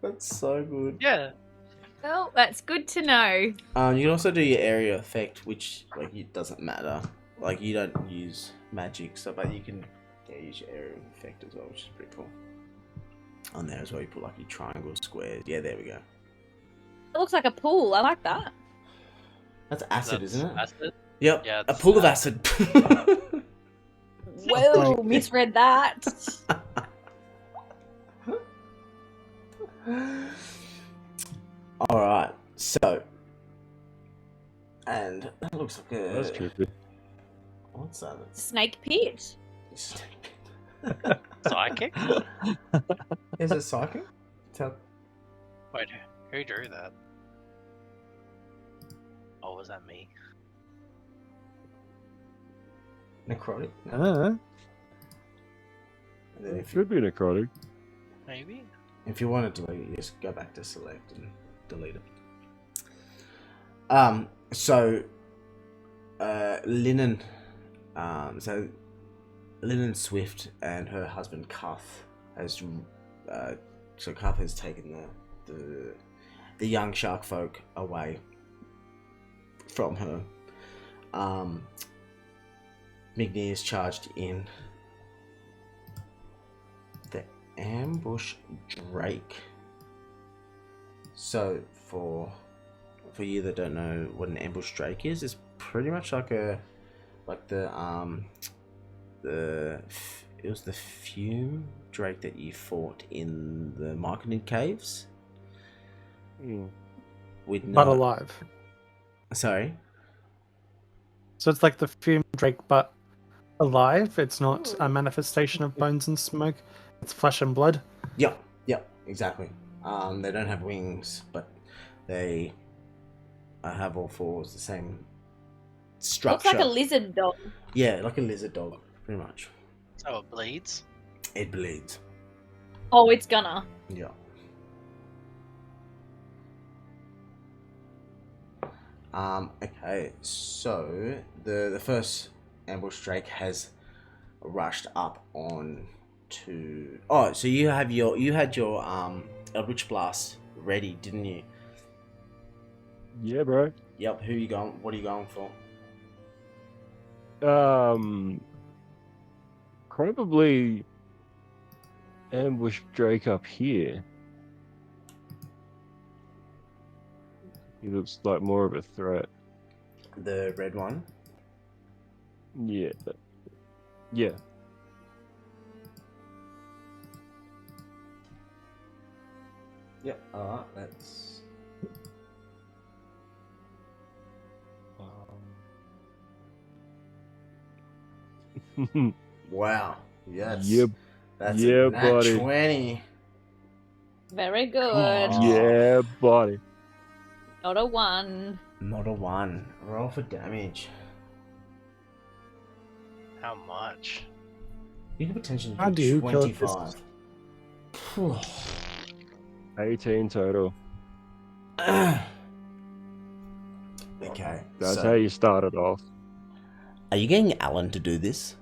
That's so good. Yeah. Well, that's good to know. You can also do your area effect, which it doesn't matter. Like you don't use magic, so but you can use your area effect as well, which is pretty cool. On there as well, you put your triangles, squares. Yeah, there we go. It looks like a pool. I like that. That's acid, That's isn't it? acid? Yep. Yeah, a it's pool of acid. Whoa, misread that. All right. So, and that looks like a. That's trippy. What's that? Snake pit. Psychic? Is it psychic? Tell. Wait, who drew that? Oh, was that me? Necrotic. Uh, And then It should be necrotic. Maybe? if you want to delete it, you just go back to select and delete it. So, Linen, Linen Swift and her husband Cuff has, Cuff has taken the young shark folk away from her. Migni is charged in. ambush Drake. So for you that don't know what an ambush Drake is, it's pretty much like it was the fume Drake that you fought in the Marketed Caves. With But alive. Sorry. So it's like the fume drake, but alive. It's not a manifestation of bones and smoke. It's flesh and blood. Yep, exactly. They don't have wings, but they have all fours, the same structure. Looks like a lizard dog. Yeah, like a lizard dog, pretty much. So it bleeds? It bleeds. Oh, it's gonna. Yeah. Okay, so the first ambush Drake has rushed up on to. Oh, so you had your Eldritch Blast ready, didn't you? Yeah, bro. Yep. Who you going? What are you going for? Probably ambush Drake up here. He looks like more of a threat. The red one. Yeah. Yeah. Yep. All right. Let's. Wow. Yes. Yep. That's Yeah, a nat buddy. 20. Very good. Oh. Yeah, buddy. Not a 1. Not a 1. Roll for damage. How much? You could potentially How do you kill it 25. 18 total. Okay. That's so, how you started off. Are you getting Alan to do this?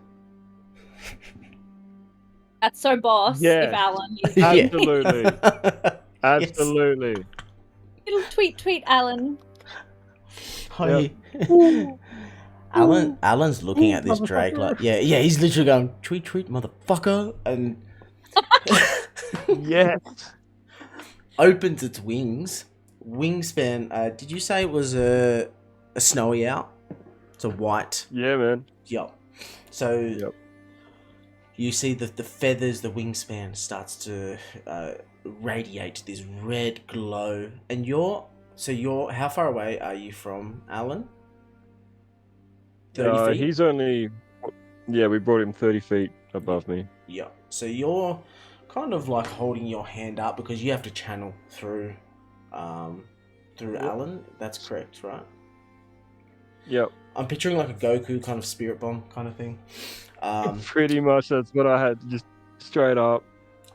That's so boss. Yes. If Alan is Absolutely. Yes. Absolutely. little tweet Alan. Hi. Alan's looking at this Drake like, yeah, he's literally going, tweet, motherfucker, and Yes. opens its wings. Wingspan, did you say it was a snowy owl? It's a white. Yeah, man. Yep. So Yep. you see the feathers, the wingspan starts to radiate this red glow. And you're how far away are you from Alan? 30 feet? He's only... Yeah, we brought him 30 feet above me. Yeah. So you're kind of like holding your hand up because you have to channel through Alan. That's correct, right? Yep. I'm picturing like a Goku kind of spirit bomb kind of thing. Pretty much that's what I had. Just straight up.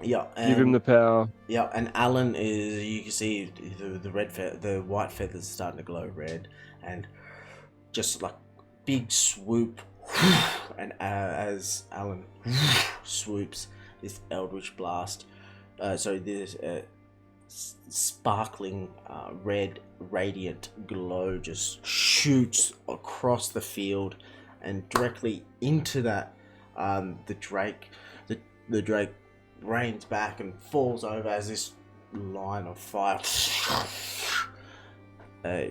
Yeah. Give him the power. Yeah, and Alan is, you can see the white feathers starting to glow red, and just like big swoop, and as Alan swoops, this Eldritch Blast, this sparkling red radiant glow just shoots across the field and directly into that the Drake rains back and falls over as this line of fire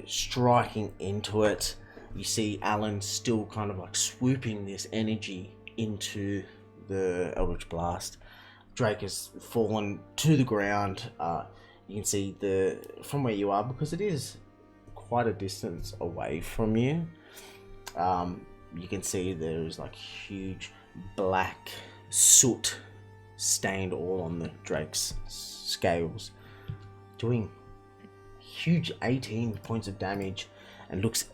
striking into it. You see Alan still kind of like swooping this energy into the Eldritch Blast. Drake has fallen to the ground. You can see from where you are, because it is quite a distance away from you. You can see there's like huge black soot stained all on the Drake's scales, doing huge 18 points of damage, and looks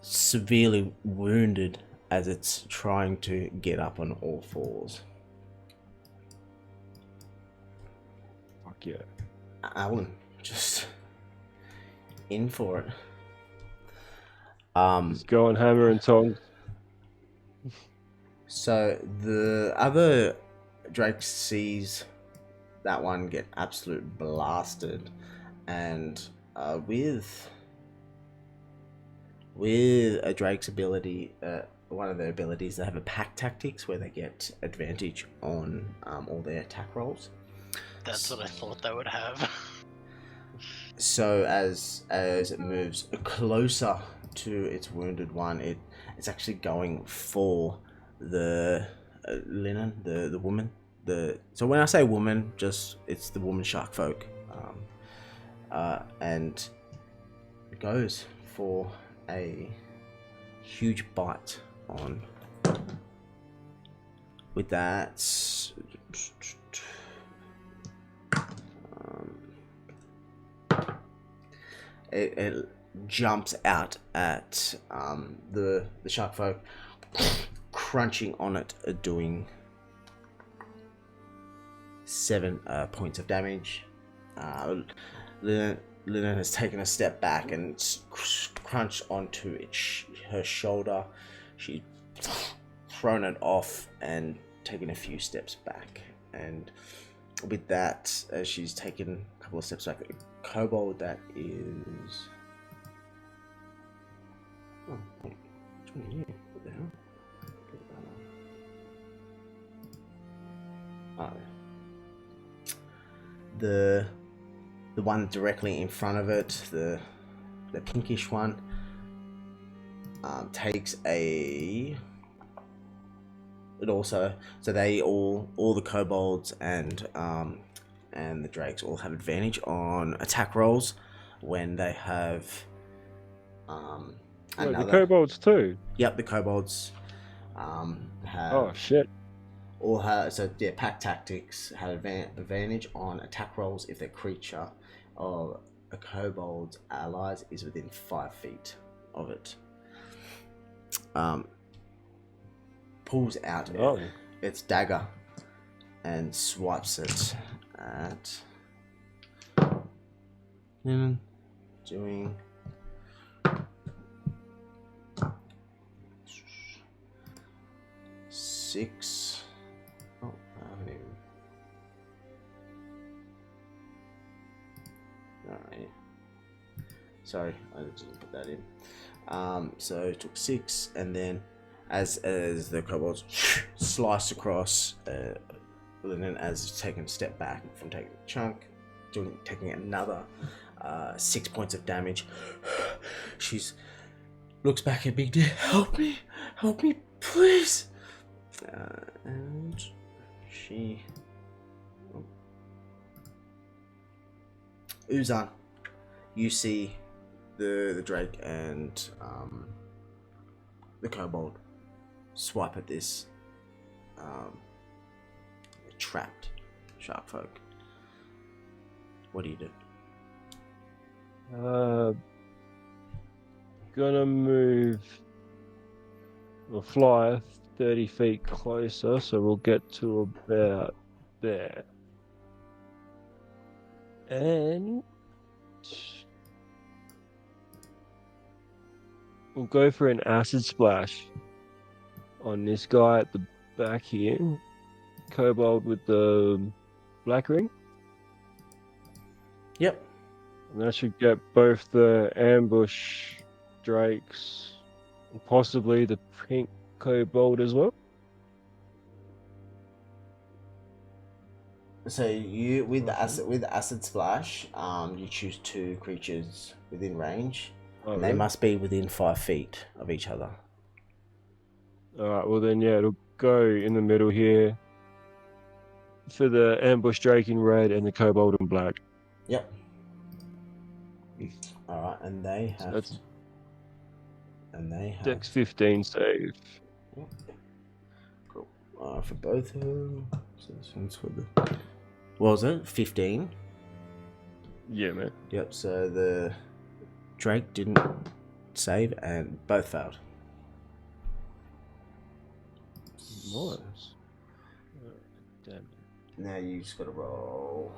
severely wounded as it's trying to get up on all fours. Fuck yeah. Alan, just in for it. Just go on hammer and tongs. So the other Drake sees that one get absolute blasted, and with a Drake's ability, one of their abilities, they have a pack tactics where they get advantage on all their attack rolls. That's what I thought they would have. So as it moves closer to its wounded one, it's actually going for the Linen, the woman. So when I say woman, just it's the woman shark folk, and it goes for a huge bite on. With that, it jumps out at the shark folk, crunching on it, doing 7 points of damage. Linen has taken a step back and crunched onto her shoulder. She's thrown it off and taken a few steps back. And with that, as she's taken a couple of steps back, a kobold that is... Oh, wait. Which one are you? What the hell? Oh. The one directly in front of it, the pinkish one, takes a... It also, so they all the kobolds and the drakes all have advantage on attack rolls when they have The kobolds too. Yep, the kobolds have. Oh shit. All have, so yeah, pack tactics have advantage on attack rolls if their creature or a kobold's allies is within 5 feet of it. Pulls out its dagger and swipes it at doing 6. Oh, I haven't even. Alright. Sorry, I didn't put that in. So it took 6, and then as the kobolds slice across, and then as it's taking a step back from taking a chunk, taking another 6 points of damage, she's looks back at Big D. Help me, please. And she... Uzan, you see the drake and the kobold swipe at this trapped shark folk. What do you do? Gonna move or fly 30 feet closer, so we'll get to about there. And we'll go for an acid splash on this guy at the back here. Kobold with the black ring. Yep. And that should get both the ambush drakes and possibly the pink kobold as well. So you with the acid splash, you choose 2 creatures within range. Oh, and they must be within 5 feet of each other. Alright, well then yeah, it'll go in the middle here for the ambush drake in red and the kobold in black. Yep. Alright, and they have Dex 15 save. Yep. Cool. For both of them. So this one's for the... What was it? 15? Yeah, man. Yep, so the drake didn't save and both failed. Nice. Damn. Now you just gotta roll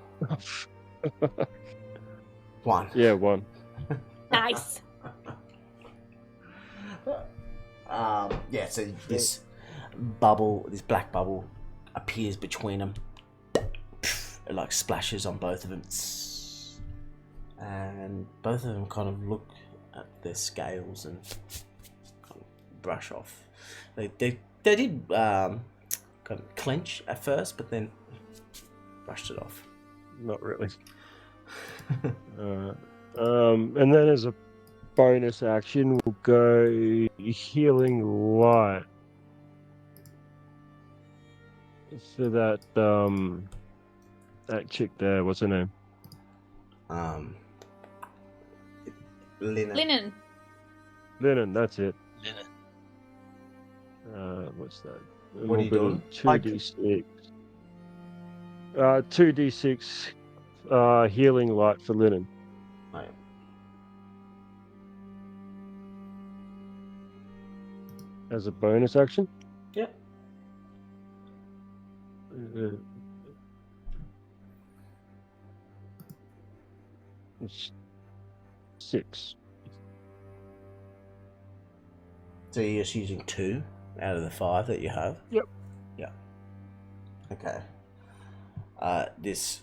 1. Yeah, 1. Nice. Yeah, so this bubble, this black bubble appears between them. It like splashes on both of them. And both of them kind of look at their scales and kind of brush off. They did kind of clench at first, but then brushed it off. Not really. And then as a bonus action, we'll go healing light. So that chick there, what's her name? Linen. Linen, that's it. Linen. What's that? What are you doing? 2d6. 2d6 healing light for Linen. Right. As a bonus action? Yep. It's 6. So you're just using 2 out of the 5 that you have? Yep. Yeah. Okay. This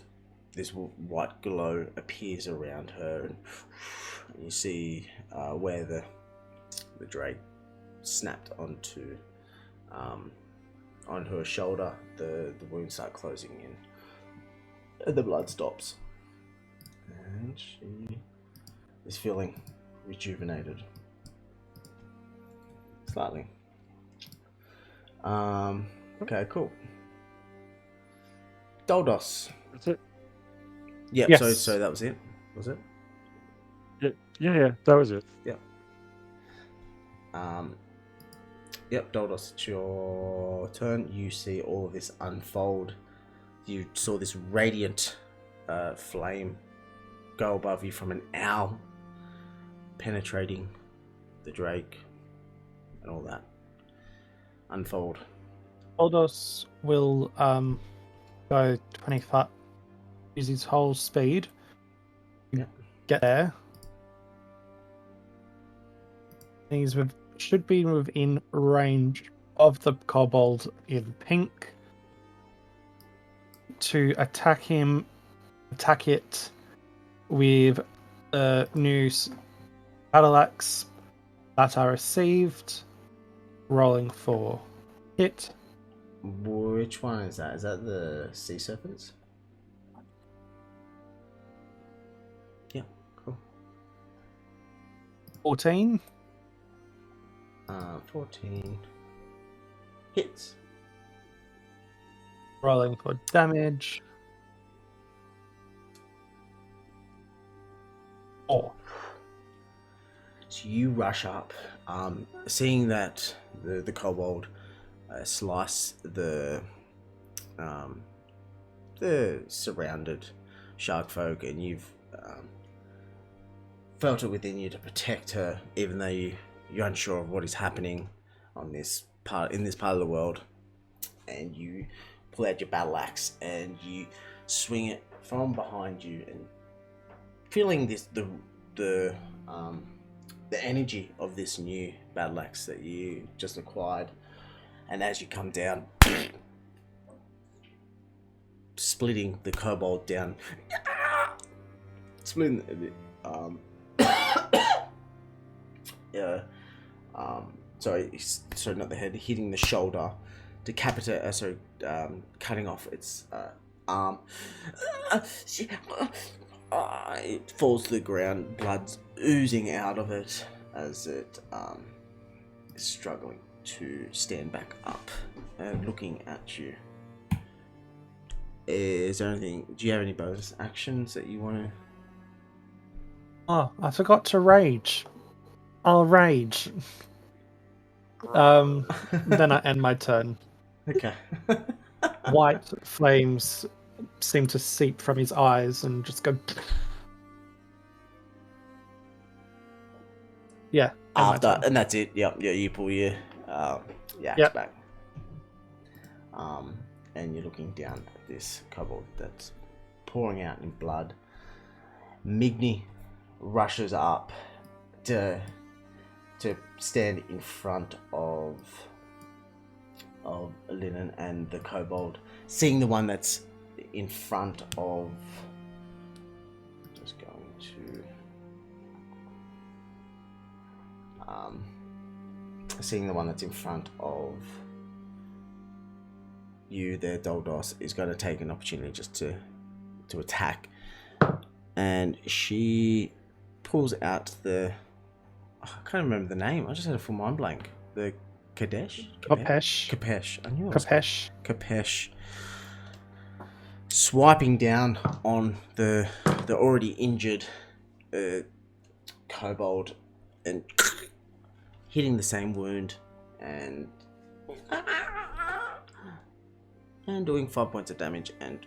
white glow appears around her, and you see where the drake snapped onto her shoulder. The wounds start closing in, and the blood stops, and she is feeling rejuvenated slightly. Okay, cool. Doldos. That's it. Yeah. Yes. So that was it. Was it? Yeah, that was it. Yep, Doldos, it's your turn. You see all of this unfold. You saw this radiant flame go above you from an owl, penetrating the drake, and all that unfold. Oldos will go 25, use his whole speed. Yeah. Get there. Should be within range of the kobold in pink to attack it with the new battle axe that I received, rolling for hit. Which one is that? Is that the sea serpents? Yeah, cool. 14. 14 hits. Rolling for damage. 4. So you rush up, seeing that the kobold slice the surrounded shark folk, and you've felt it within you to protect her, even though you're unsure of what is happening in this part of the world. And you pull out your battle axe and you swing it from behind you, and feeling the energy of this new battle axe that you just acquired. And as you come down, splitting the kobold down, splitting sorry, not the head, hitting the shoulder, decapitate, cutting off its arm. It falls to the ground, blood's oozing out of it as it is struggling to stand back up and looking at you. Is there anything? Do you have any bonus actions that you want to? Oh, I forgot to rage. I'll rage. Then I end my turn. Okay. White flames seem to seep from his eyes and just go. Yeah. end my After, turn. and that's it. Yep. Yeah. You pull your axe Yep. back. And you're looking down at this kobold that's pouring out in blood. Migni rushes up to stand in front of Linen and the kobold, seeing the one that's in front of. Just going to seeing the one that's in front of you there, Doldos, is going to take an opportunity just to attack. And she pulls out the... I can't remember the name. I just had a full mind blank. The Kadesh? Kapesh. I knew it was Kapesh. Swiping down on the already injured kobold and hitting the same wound and doing 5 points of damage and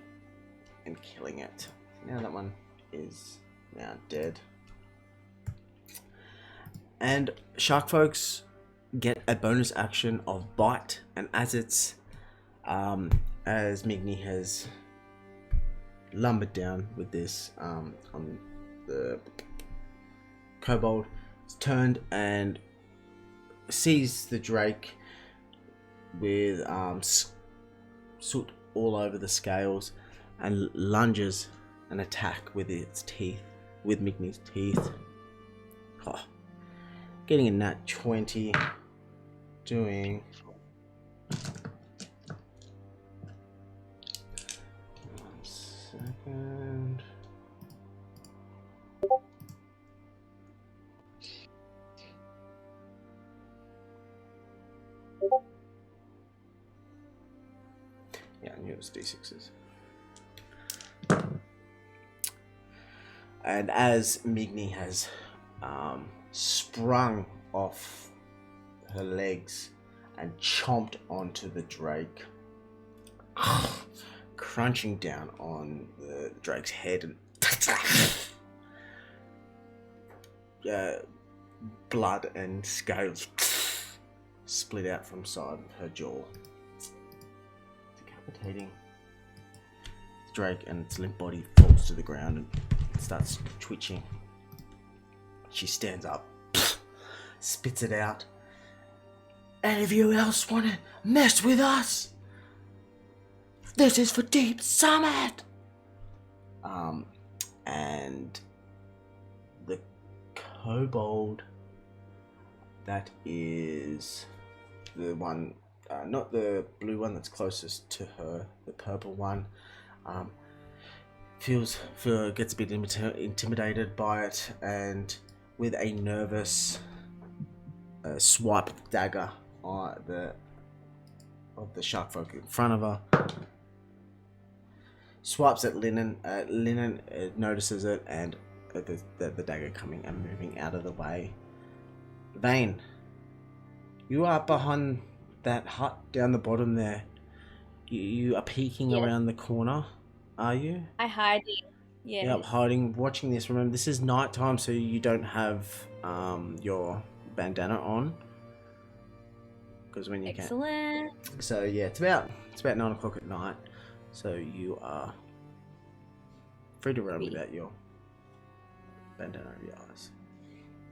killing it. Now that one is now dead. And shark folks get a bonus action of bite, and as it's as Migni has lumbered down with this on the kobold, it's turned and sees the drake with soot all over the scales and lunges an attack with its teeth, with Migni's teeth. Oh, getting a nat 20, doing 1 second. Yeah, I knew it was D6s. And as Migni has sprung off her legs and chomped onto the drake, crunching down on the drake's head, and blood and scales split out from side of her jaw, decapitating the drake, and its limp body falls to the ground and starts twitching. She stands up, spits it out. Any of you else want to mess with us? This is for Deep Summit. And the kobold, that is the one, not the blue one that's closest to her, the purple one, gets a bit intimidated by it, and with a nervous swipe of the dagger of the shark folk in front of her, swipes at Linen. Linen notices it, and the dagger coming and moving out of the way. Vane, you are behind that hut down the bottom there. You are peeking around the corner, are you? I hiding. Yeah. Yep, hiding, watching this. Remember, this is nighttime, so you don't have your bandana on. Because when you Excellent. So yeah, it's about 9 o'clock at night. So you are free to run without your bandana over your eyes.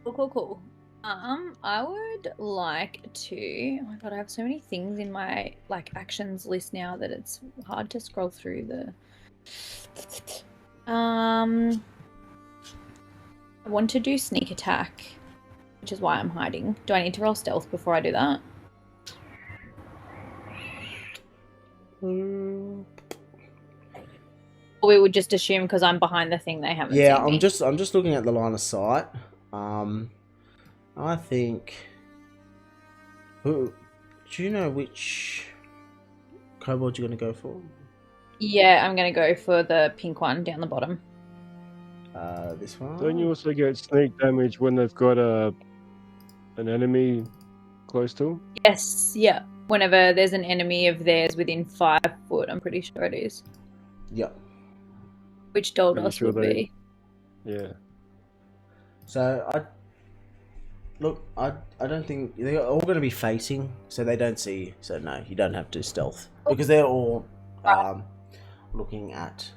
Cool. I would like to. Oh my god, I have so many things in my actions list now that it's hard to scroll through the. I want to do sneak attack, which is why I'm hiding. Do I need to roll stealth before I do that? Or we would just assume because I'm behind the thing they haven't seen me. I'm just looking at the line of sight. I think. Do you know which kobold you're going to go for? Yeah, I'm going to go for the pink one down the bottom. This one? Don't you also get sneak damage when they've got an enemy close to them? Yes, yeah. Whenever there's an enemy of theirs within 5 foot, I'm pretty sure it is. Yep. Which Doldos would be. Yeah. So, I don't think... They're all going to be facing, so they don't see you. So, no, you don't have to stealth. Because they're all looking at...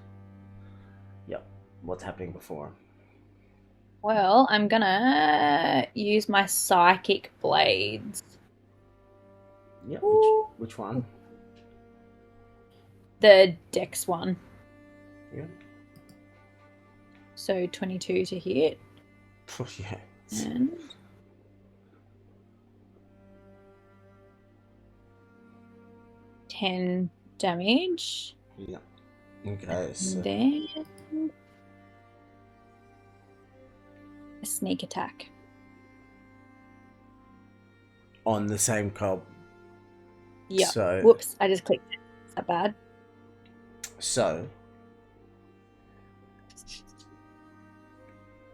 what's happening before them. Well, I'm gonna use my psychic blades. Yeah, which one? The dex one. Yeah. So 22 to hit. Oh, yeah. And 10 damage. Yeah. Okay. So And then a sneak attack. on the same cob. Yeah. So Whoops, I just clicked it. Is that bad? so.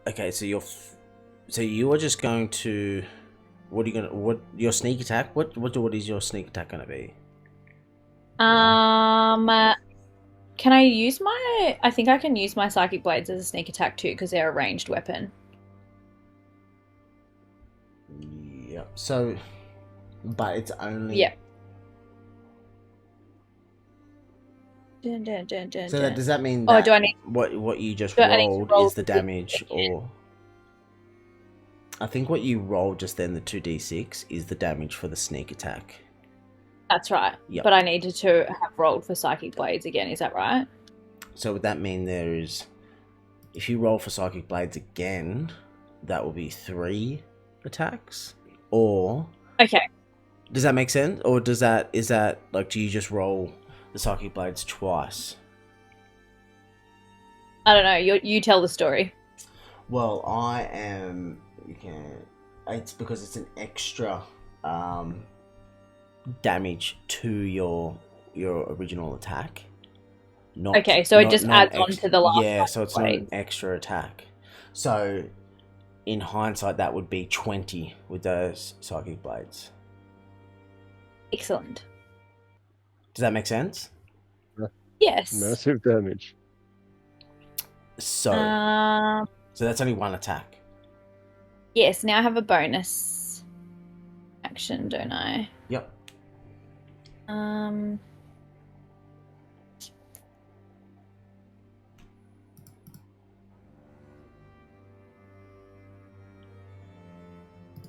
Okay, so you are just going to. What are you gonna? What your sneak attack? What is your sneak attack gonna be? Can I use my? I think I can use my psychic blades as a sneak attack too because they're a ranged weapon. Yep. So, but it's only. Yep. Dun, dun, dun, dun, So dun. does that mean Oh, that do I need? what you just Do I need to rolled roll is the the damage, d6? or I think what you rolled just then, the 2d6, is the damage for the sneak attack. That's right. Yep. But I needed to have rolled for psychic blades again. Is that right? So would that mean there is, if you roll for psychic blades again, that will be 3 attacks, or Okay. does that make sense? Or is that like, do you just roll the psychic blades twice? I don't know. You tell the story. Well, it's because it's an extra damage to your original attack. Not, Okay, so it just adds on to the last. Yeah, so it's not an blade. extra attack. So, in hindsight, that would be 20 with those psychic blades. Excellent. Does that make sense? Yes. Massive damage. So, so that's only 1 attack. Yes. Now I have a bonus action, don't I? Yep. I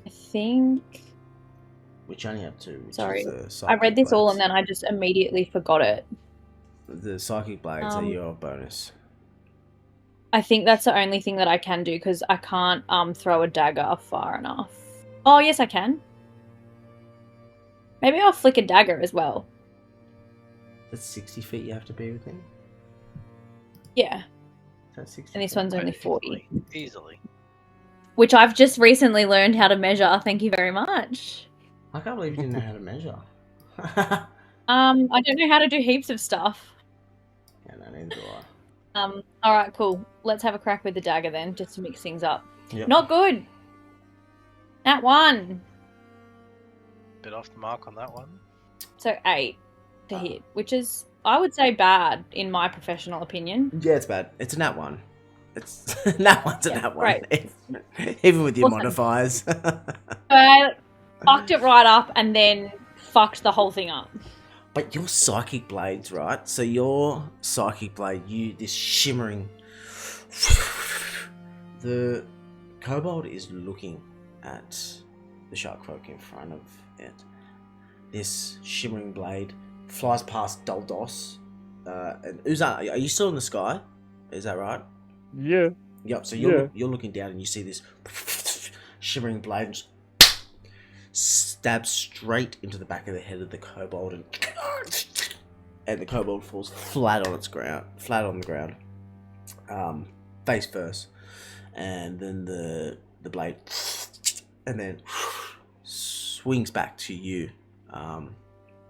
think. Which only have 2. Which Sorry. is the I read this all and blades. then I just immediately forgot it. The psychic blades are your bonus. I think that's the only thing that I can do because I can't throw a dagger far enough. Oh, yes, I can. Maybe I'll flick a dagger as well. That's 60 feet you have to be within. Yeah, That's 60 and this feet. one's only 40. Easily. Which I've just recently learned how to measure. Thank you very much. I can't believe you didn't know how to measure. I don't know how to do heaps of stuff. Yeah, no, neither do I. All right, cool. Let's have a crack with the dagger then, just to mix things up. Yep. Not good. That one. Bit off the mark on that one. So 8 to hit, which is, I would say, bad in my professional opinion. Yeah, it's bad. It's a nat 1. It's nat 1's a Yeah, nat 1. right. Even with your Awesome. modifiers. I fucked it right up and then fucked the whole thing up. But your psychic blades, right? So your psychic blade, this shimmering. The kobold is looking at the shark folk in front of it. This shimmering blade flies past Daldos. And Uzan, are you still in the sky? Is that right? Yeah. Yep. So Yeah. you're looking down and you see this shimmering blade and just stabs straight into the back of the head of the kobold, and the kobold falls flat on the ground, face first, and then the blade, and then swings back to you,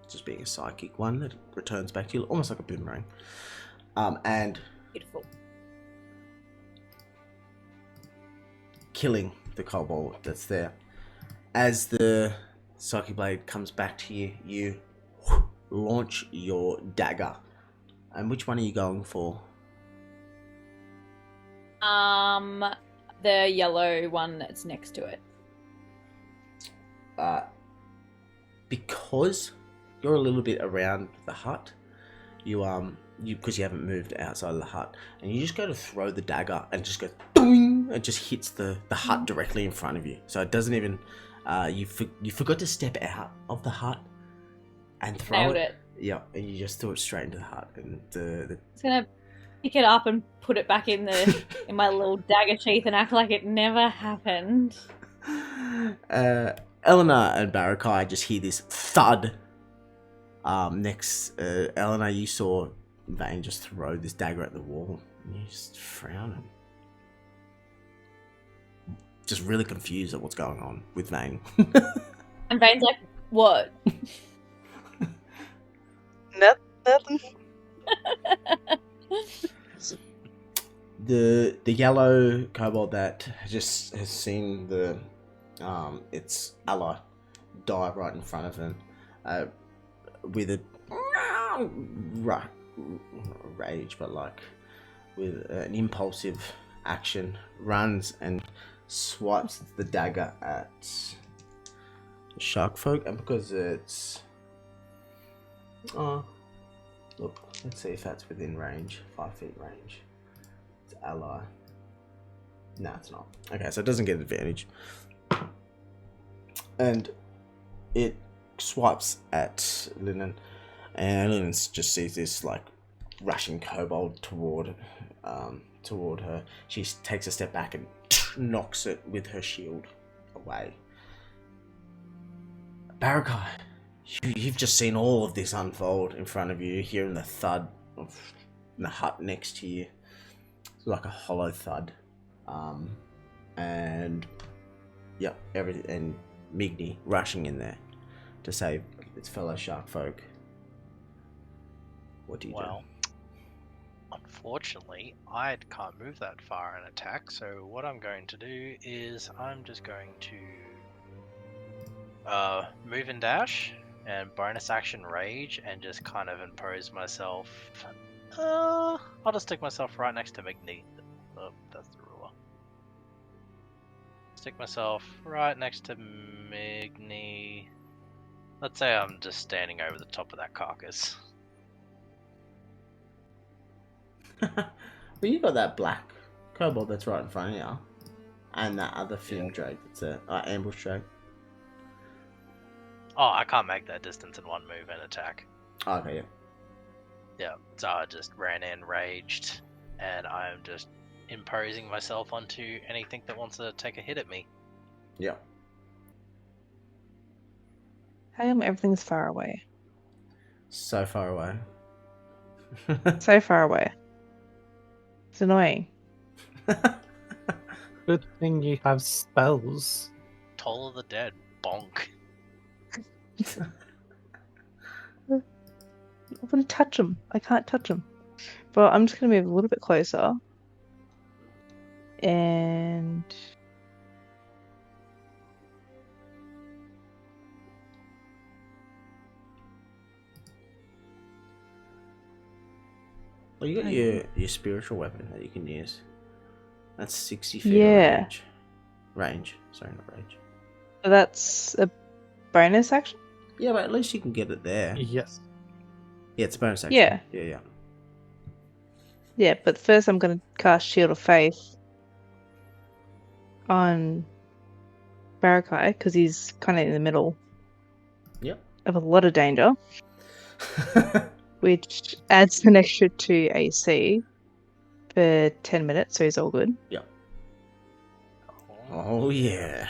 just being a psychic one that returns back to you, almost like a boomerang, and Beautiful. killing the kobold that's there. As the psychic blade comes back to you, you launch your dagger. And which one are you going for? The yellow one that's next to it. Because you're a little bit around the hut, because you haven't moved outside of the hut, and you just go to throw the dagger and just go boing, and just hits the hut directly in front of you. So it doesn't even. You forgot to step out of the hut and throw Nailed it. Yeah, and you just threw it straight into the hut, and the It's gonna pick it up and put it back in in my little dagger sheath and act like it never happened. Eleanor and Barakai just hear this thud Next, Eleanor, you saw Vane just throw this dagger at the wall. And you just frowning. Just really confused at what's going on with Vane. And Vane's like, what? Nothing. The yellow kobold that just has seen the its ally die right in front of him, with a rage, but like with an impulsive action, runs and swipes the dagger at Sharkfolk, and because it's look, let's see if that's within range, 5 feet range. It's ally. No, it's not. Okay, so it doesn't get advantage. And it swipes at Linen, and Linen just sees this like rushing kobold toward her. She takes a step back and knocks it with her shield away. Barakai, you've just seen all of this unfold in front of you, hearing the thud of the hut next to you. It's like a hollow thud. And yep, everything, and Migni rushing in there to save its fellow shark folk. What do you do? Unfortunately, I can't move that far and attack, so what I'm going to do is I'm just going to move and dash and bonus action rage and just kind of impose myself. I'll just stick myself right next to Migni. Oh, that's the ruler. Stick myself right next to Migni. Let's say I'm just standing over the top of that carcass. But you got that black kobold that's right in front of you, and that other fin drake that's a ambush drake. Oh, I can't make that distance in one move and attack. Oh, okay, yeah. Yeah, so I just ran in, raged, and I'm just imposing myself onto anything that wants to take a hit at me. Yeah. How come everything's far away? So far away. So far away. It's annoying. Good thing you have spells. Toll of the Dead, bonk. I want to touch him. I can't touch him. But I'm just going to move a little bit closer. And... Well, you got your spiritual weapon that you can use. That's 60 feet Yeah. range. Sorry, not range. That's a bonus action? Yeah, but at least you can get it there. Yes. Yeah, it's a bonus action. Yeah. Yeah. Yeah, but first I'm going to cast Shield of Faith on Barakai, because he's kind of in the middle Yep. of a lot of danger, which adds an extra 2 AC for 10 minutes, so he's all good. Yep. Oh, yeah.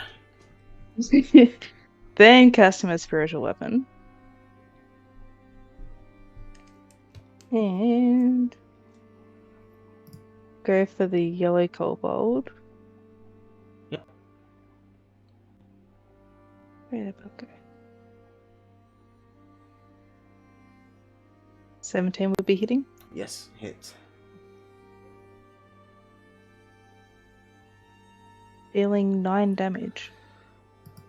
Then cast him a spiritual weapon. And go for the yellow kobold. Yep. Where did that go? 17 would be hitting. Yes, hit. Dealing 9 damage.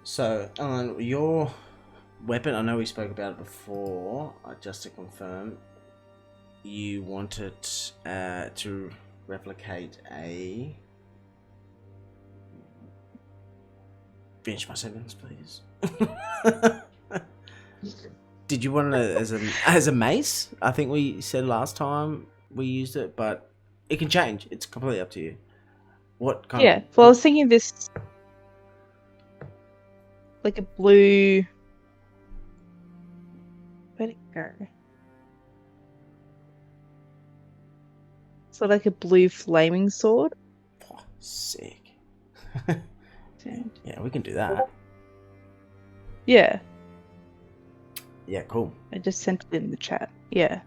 So, Alan, your weapon, I know we spoke about it before, just to confirm, you wanted to replicate a... Finish my sentence, please. Did you want it as a mace? I think we said last time we used it, but it can change. It's completely up to you. What kind Yeah, well, I was thinking this... like a blue... Where'd it go? So like a blue flaming sword. Oh, sick. Yeah, we can do that. Yeah. Yeah, cool. I just sent it in the chat. Yeah.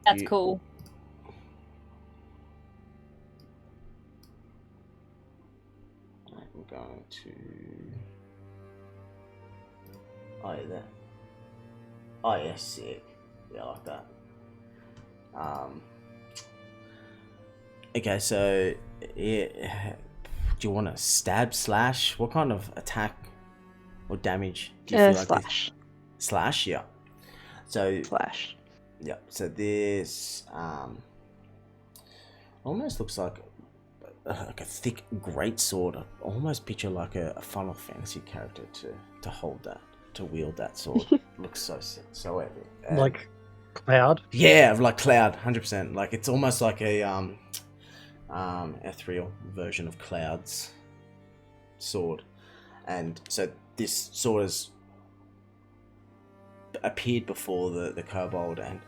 That's cool. I'm going to. Oh, yeah, that. Oh, yeah, sick. Yeah, I like that. Okay, so yeah, do you want to stab, slash? What kind of attack or damage do you feel like this? Slash. Slash, yeah. So Slash. yeah, so this almost looks like a thick great sword. I almost picture like a Final Fantasy character to hold that, to wield that sword. Looks so sick, so epic. And Like Cloud. yeah, like Cloud, 100%. Like it's almost like a ethereal version of Cloud's sword, and so this sword has appeared before the kobold and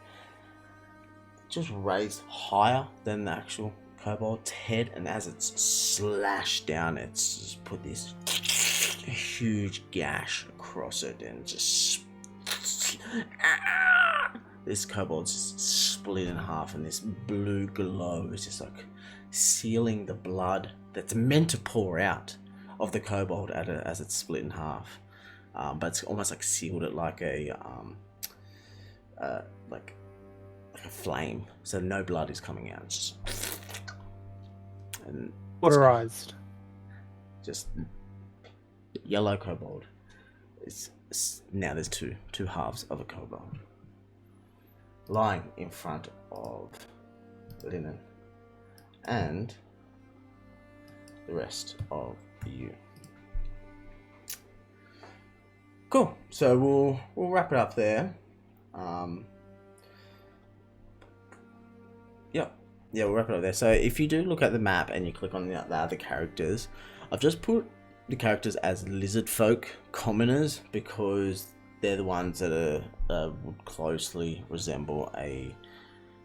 just raised higher than the actual kobold's head, and as it's slashed down, it's just put this huge gash across it, and just this kobold's just split in half, and this blue glow is just like sealing the blood that's meant to pour out of the kobold as it's split in half, but it's almost like sealed it like a like a flame, so no blood is coming out. It's just and Cauterized. just yellow kobold. Now there's two halves of a kobold lying in front of Linen and the rest of you. Cool. So we'll wrap it up there. Yeah, we'll wrap it up there. So if you do look at the map and you click on the other characters, I've just put the characters as lizard folk commoners because they're the ones that would closely resemble a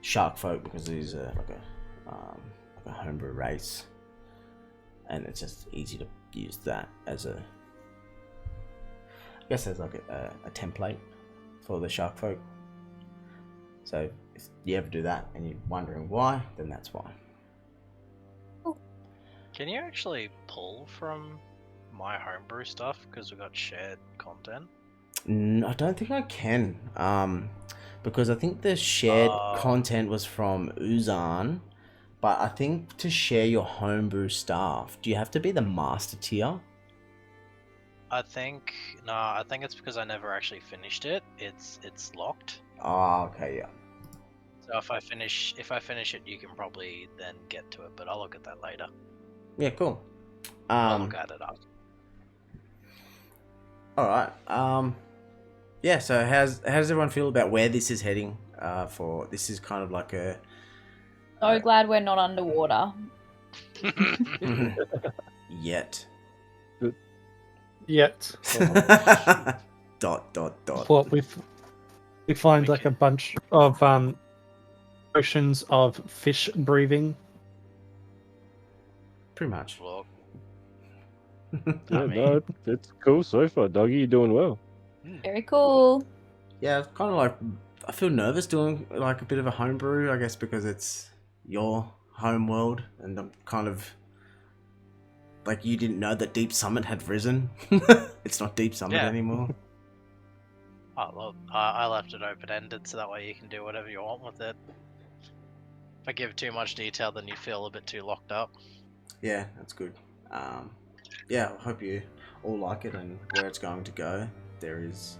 shark folk, because these are like a homebrew race, and it's just easy to use that as a, I guess, as like a template for the shark folk. So if you ever do that and you're wondering why, then that's why. Can you actually pull from my homebrew stuff because we got shared content? I don't think I can, because I think the shared content was from Uzan, but I think to share your homebrew stuff, do you have to be the master tier? I think it's because I never actually finished it. It's locked. Oh, okay, yeah. So if I finish it, you can probably then get to it. But I'll look at that later. Yeah, cool. I'll look at it after. All right. Yeah. So how does everyone feel about where this is heading? For this is kind of like a. So glad we're not underwater. Yet. Yet. Dot. What we find like a bunch of oceans of fish breathing. Pretty much. Look, Yeah, no, it's cool so far, Doggy. You're doing well. Very cool. Yeah, it's kind of like I feel nervous doing like a bit of a homebrew, I guess, because it's your home world, and I'm kind of like, you didn't know that Deep Summit had risen. It's not Deep Summit anymore. oh well, I left it open ended so that way you can do whatever you want with it. If I give too much detail, then you feel a bit too locked up. Yeah, that's good. Yeah, I hope you all like it and where it's going to go. There is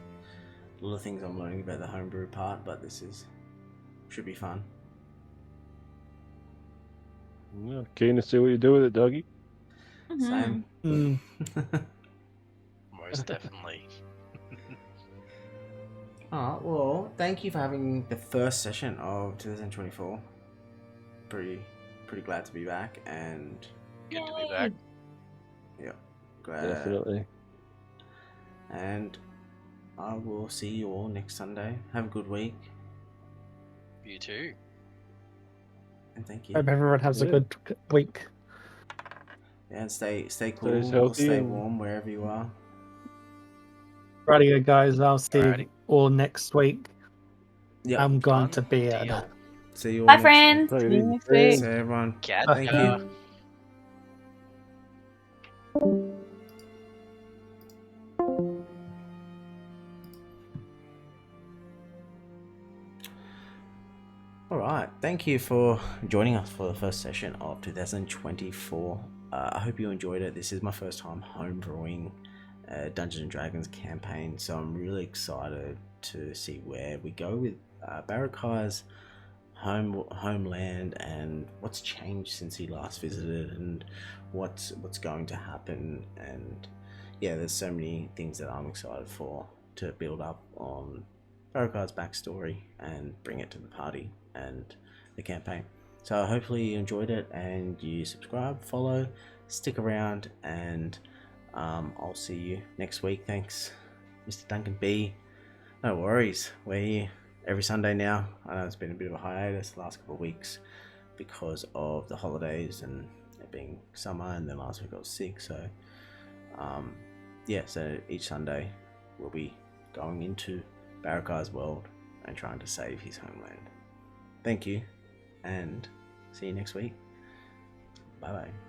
a lot of things I'm learning about the homebrew part, but should be fun. Yeah, keen to see what you do with it, Doggy. Same. Most definitely. Alright, well, thank you for having the first session of 2024. Pretty glad to be back, and Good to be back. yeah, glad. Definitely. And I will see you all next Sunday. Have a good week, You too. and thank you. Hope everyone has a Yeah. good week. Yeah, and stay cool, healthy stay and- warm wherever you are. Radio guys, I'll see Alrighty. you all next week. Yeah. I'm going to Done bed. deal. See you all Bye, next week. friends. Take it See you easy. next week. See everyone. Catch Thank ya. you. All right, thank you for joining us for the first session of 2024. I hope you enjoyed it. This is my first time homebrewing Dungeons and Dragons campaign, so I'm really excited to see where we go with Barakai's homeland and what's changed since he last visited and what's going to happen. And yeah, there's so many things that I'm excited for to build up on Barakai's backstory and bring it to the party and the campaign. So hopefully you enjoyed it and you subscribe, follow, stick around, and I'll see you next week. Thanks, Mr. Duncan B. No worries, we're here every Sunday now. I know it's been a bit of a hiatus the last couple of weeks because of the holidays and it being summer, and then last week I was sick. So yeah, so each Sunday we'll be going into Barakai's world and trying to save his homeland. Thank you, and see you next week. Bye bye.